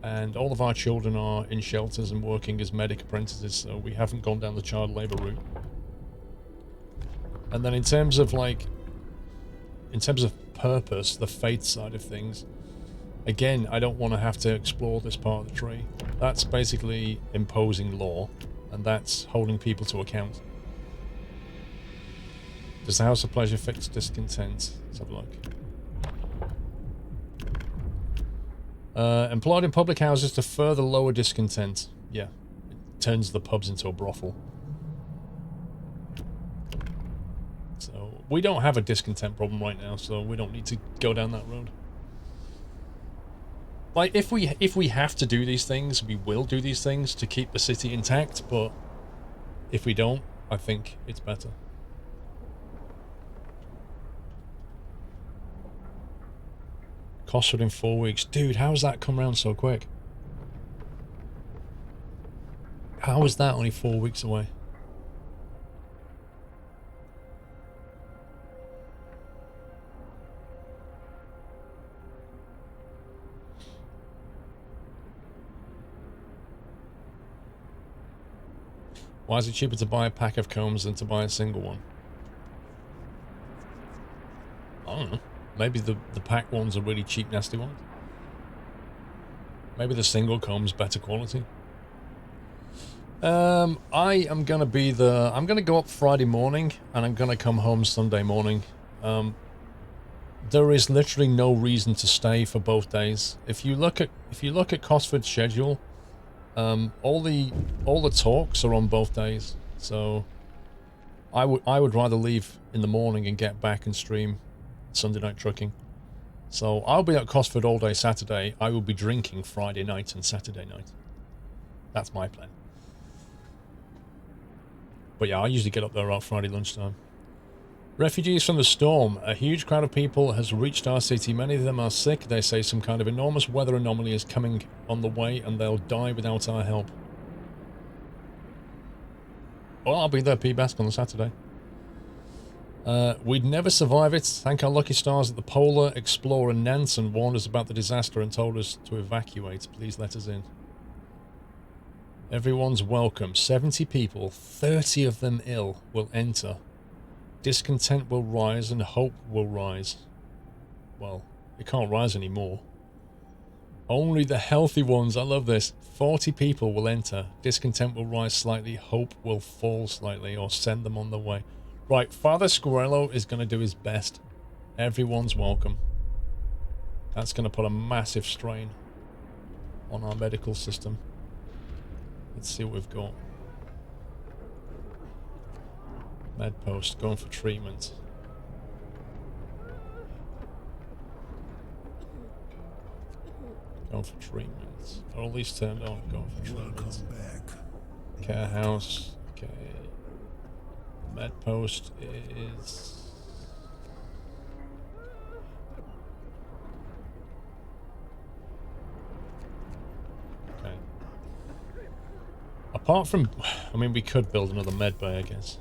And all of our children are in shelters and working as medic apprentices, so we haven't gone down the child labour route. And then in terms of purpose, the faith side of things, again, I don't want to have to explore this part of the tree. That's basically imposing law, and that's holding people to account. Does the House of Pleasure fix discontent? Let's have a look. Employed in public houses to further lower discontent. Yeah, it turns the pubs into a brothel. So we don't have a discontent problem right now, so we don't need to go down that road. Like, if we have to do these things, we will do these things to keep the city intact, but if we don't, I think it's better. Cost within 4 weeks. Dude, how has that come around so quick? How is that only 4 weeks away? Why is it cheaper to buy a pack of combs than to buy a single one? I don't know. Maybe the pack ones are really cheap, nasty ones. Maybe the single comb's better quality. I am gonna be I'm gonna go up Friday morning and I'm gonna come home Sunday morning. There is literally no reason to stay for both days. If you look at Cosford's schedule, all the talks are on both days. So I would rather leave in the morning and get back and stream Sunday night trucking. So I'll be at Cosford all day Saturday. I will be drinking Friday night and Saturday night. That's my plan. But yeah, I usually get up there around Friday lunchtime. Refugees from the storm. A huge crowd of people has reached our city. Many of them are sick. They say some kind of enormous weather anomaly is coming on the way and they'll die without our help. Well, I'll be there, P-Bask, on the Saturday. We'd never survive it. Thank our lucky stars that the Polar Explorer Nansen warned us about the disaster and told us to evacuate. Please let us in. Everyone's welcome. 70 people, 30 of them ill, will enter. Discontent will rise and hope will rise. Well, it can't rise anymore. Only the healthy ones. I love this. 40 people will enter. Discontent will rise slightly. Hope will fall slightly or send them on their way. Right, Father Squirrello is going to do his best. Everyone's welcome. That's going to put a massive strain on our medical system. Let's see what we've got. Med post, going for treatment. Going for treatment. Are all these turned on? Going for treatment. Care house. Okay. Med post is... Okay. Apart from... I mean, we could build another med bay, I guess.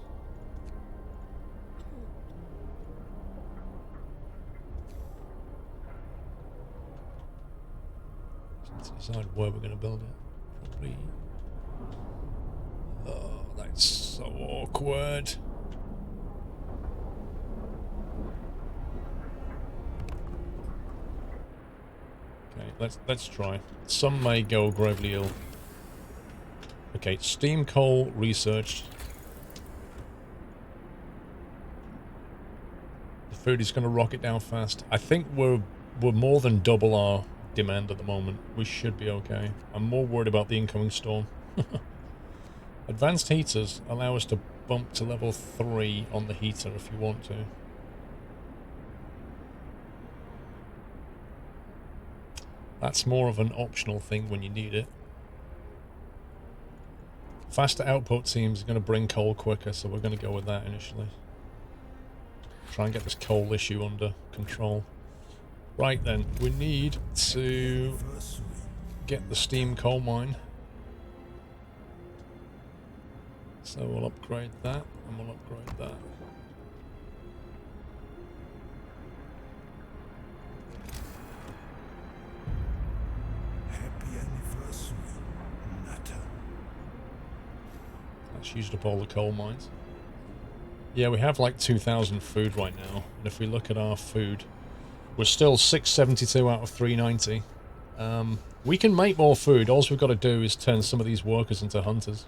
Let's decide where we're going to build it. Probably... Oh, that's so awkward. Okay, let's try. Some may go gravely ill. Okay, steam coal researched. The food is going to rocket down fast. I think we're more than double our demand at the moment. We should be okay. I'm more worried about the incoming storm. Advanced heaters allow us to bump to level 3 on the heater if you want to. That's more of an optional thing when you need it. Faster output seems going to bring coal quicker, so we're going to go with that initially. Try and get this coal issue under control. Right then, we need to get the steam coal mine. So we'll upgrade that, and we'll upgrade that.
Happy anniversary, Nutter.
That's used up all the coal mines. Yeah, we have like 2,000 food right now, and if we look at our food, We're still 672 out of 390. We can make more food. All we've got to do is turn some of these workers into hunters.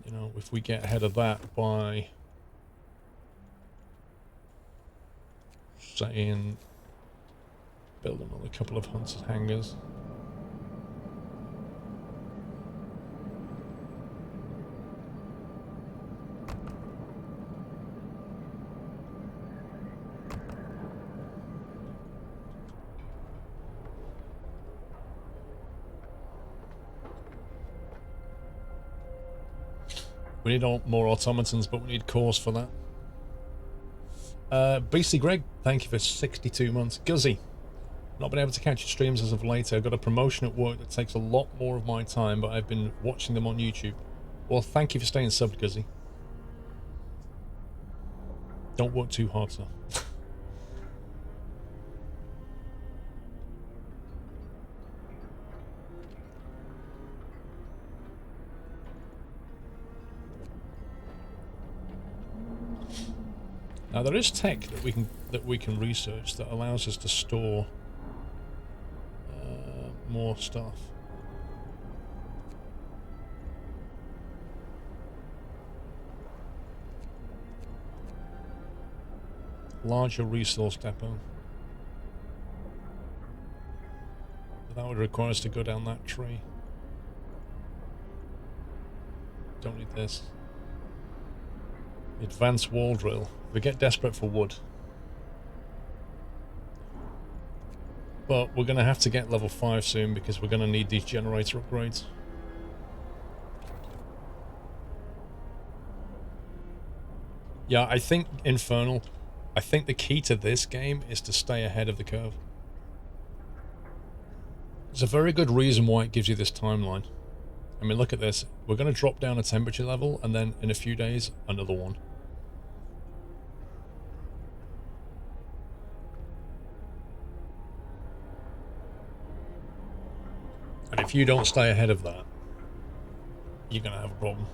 You know, if we get ahead of that by saying build another couple of hunters hangars. We need more automatons, but we need cores for that. Beastly Greg, thank you for 62 months. Guzzy, not been able to catch your streams as of late. I've got a promotion at work that takes a lot more of my time, but I've been watching them on YouTube. Well, thank you for staying subbed, Guzzy. Don't work too hard, sir. Now there is tech that we can research that allows us to store more stuff. Larger resource depot. But that would require us to go down that tree. Don't need this. Advanced wall drill. We get desperate for wood. But we're going to have to get level 5 soon because we're going to need these generator upgrades. Yeah, I think Infernal, I think the key to this game is to stay ahead of the curve. There's a very good reason why it gives you this timeline. I mean, look at this. We're going to drop down a temperature level and then in a few days, another one. And if you don't stay ahead of that, you're going to have a problem.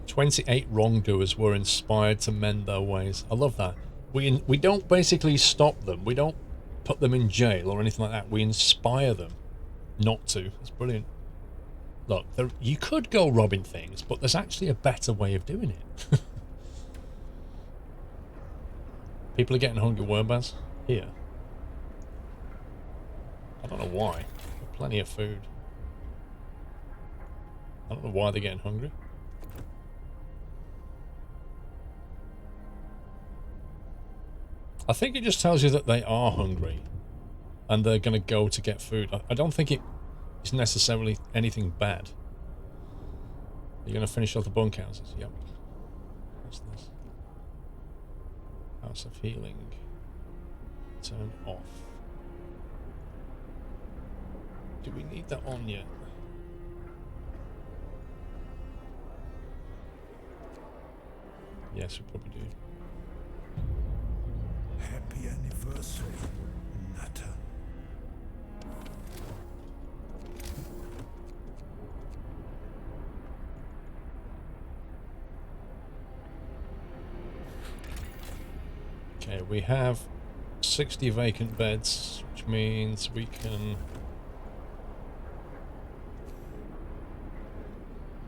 "28 wrongdoers were inspired to mend their ways." I love that. We don't basically stop them. We don't put them in jail or anything like that. We inspire them not to. It's brilliant. Look, you could go robbing things, but there's actually a better way of doing it. People are getting hungry. Whereabouts? Here. I don't know why. Plenty of food. I don't know why they're getting hungry. I think it just tells you that they are hungry and they're going to go to get food. I don't think it is necessarily anything bad. You're going to finish off the bunkhouses? Yep. What's this? House of Healing. Turn off. Do we need that on yet? Yes, we probably do.
Happy anniversary, Nutter.
Okay, we have 60 vacant beds, which means we can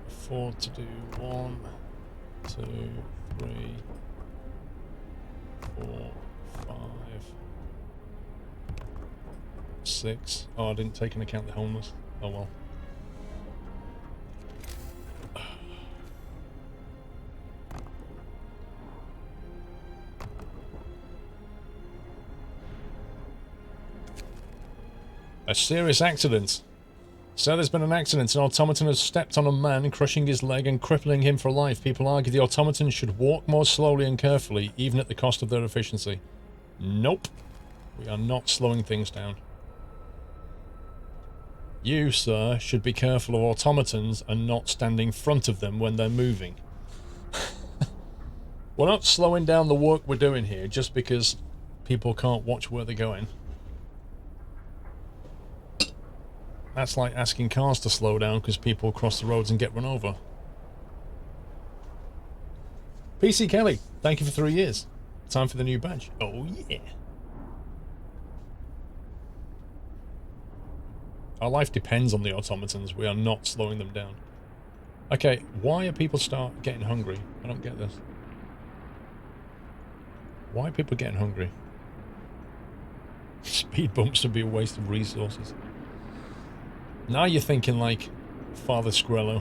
afford to do 1, 2, 3, 4, 5, 6. Oh, I didn't take into account the homeless. Oh well. A serious accident. So there's been an accident. An automaton has stepped on a man, crushing his leg and crippling him for life. People argue the automaton should walk more slowly and carefully, even at the cost of their efficiency. Nope. We are not slowing things down. You, sir, should be careful of automatons and not stand in front of them when they're moving. We're not slowing down the work we're doing here just because people can't watch where they're going. That's like asking cars to slow down because people cross the roads and get run over. PC Kelly, thank you for 3 years. Time for the new badge. Oh yeah. Our life depends on the automatons. We are not slowing them down. Okay, why are people start getting hungry? I don't get this. Why are people getting hungry? Speed bumps would be a waste of resources. Now you're thinking like Father Squirrelo.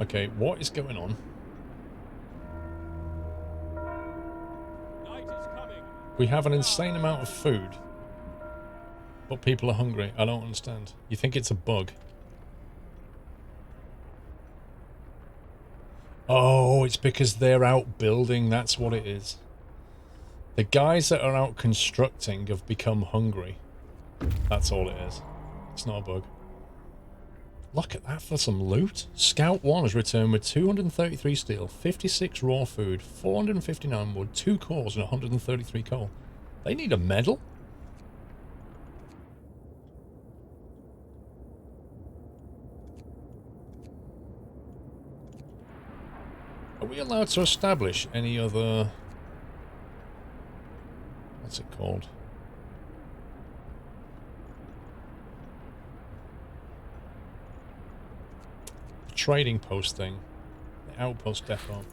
Okay, what is going on?
Night is coming.
We have an insane amount of food, but people are hungry. I don't understand. You think it's a bug? Oh, it's because they're out building. That's what it is. The guys that are out constructing have become hungry. That's all it is. It's not a bug. Look at that for some loot. Scout 1 has returned with 233 steel, 56 raw food, 459 wood, 2 cores and 133 coal. They need a medal? Are we allowed to establish any other... What's it called? Trading post thing, the outpost depot. Are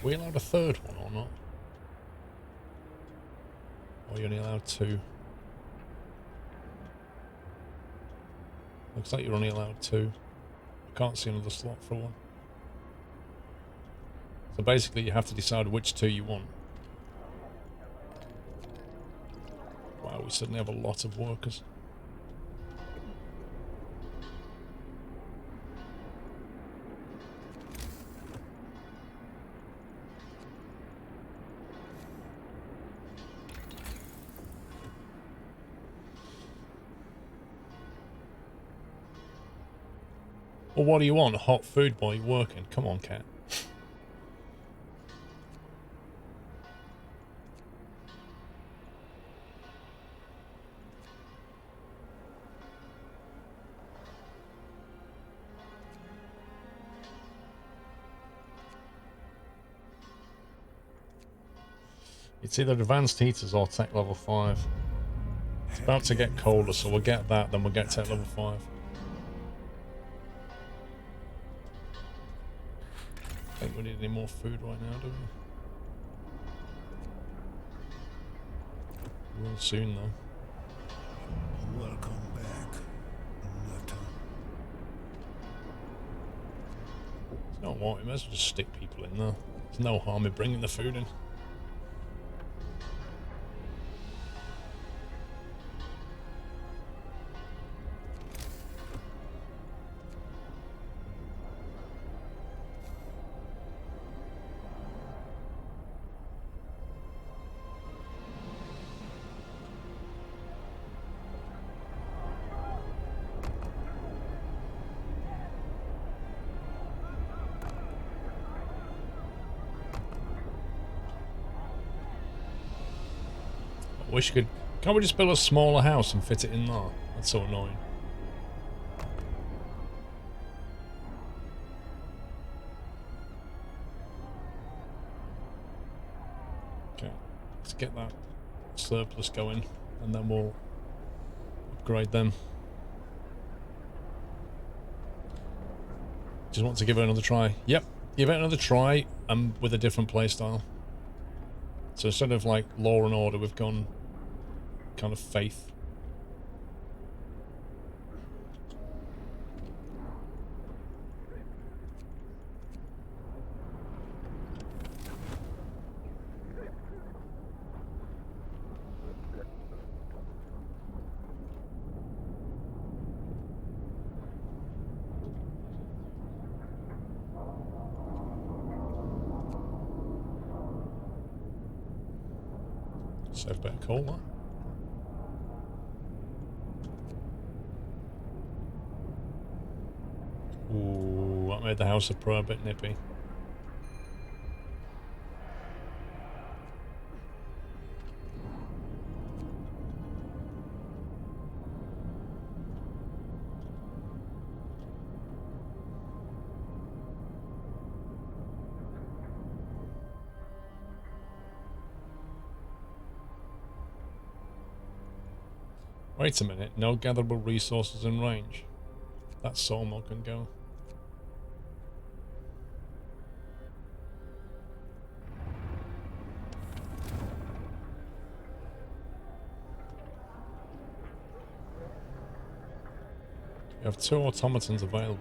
we allowed a third one or not? Or are you only allowed 2? Looks like you're only allowed 2. I can't see another slot for one. So basically you have to decide which 2 you want. Wow, we suddenly have a lot of workers. Well, what do you want? Hot food while you're working? Come on, cat. It's either advanced heaters or tech level 5. It's about to get colder, so we'll get that, then we'll get tech level 5. I think we need any more food right now, do we? We'll soon, though.
Welcome back, Nutter.
It's not what, we might as well just stick people in there. There's no harm in bringing the food in. Wish you could... Can't we just build a smaller house and fit it in there? That's so annoying. Okay, let's get that surplus going and then we'll upgrade them. Just want to give it another try. Yep, give it another try and with a different playstyle. So instead of like law and order, we've gone kind of faith. Save a bit of coal, huh? That made the House of Pro a bit nippy. Wait a minute, no gatherable resources in range. That sawmill can go. You have 2 automatons available.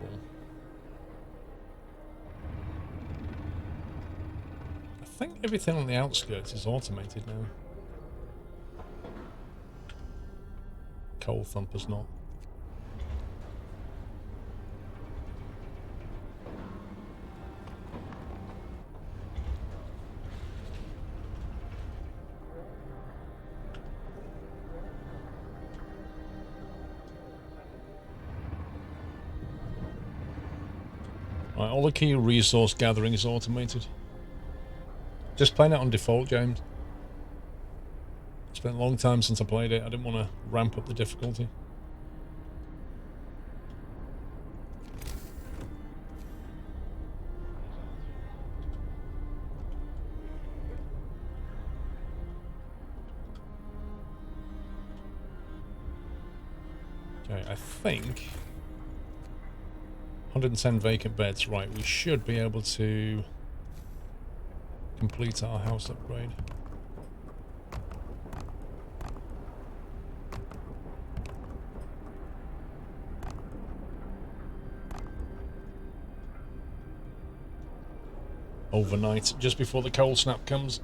I think everything on the outskirts is automated now. Coal Thumper's not. Right, all the key resource gathering is automated. Just playing it on default, James. It's been a long time since I played it. I didn't want to ramp up the difficulty. Okay, I think 110 vacant beds. Right, we should be able to complete our house upgrade. Overnight, just before the cold snap comes.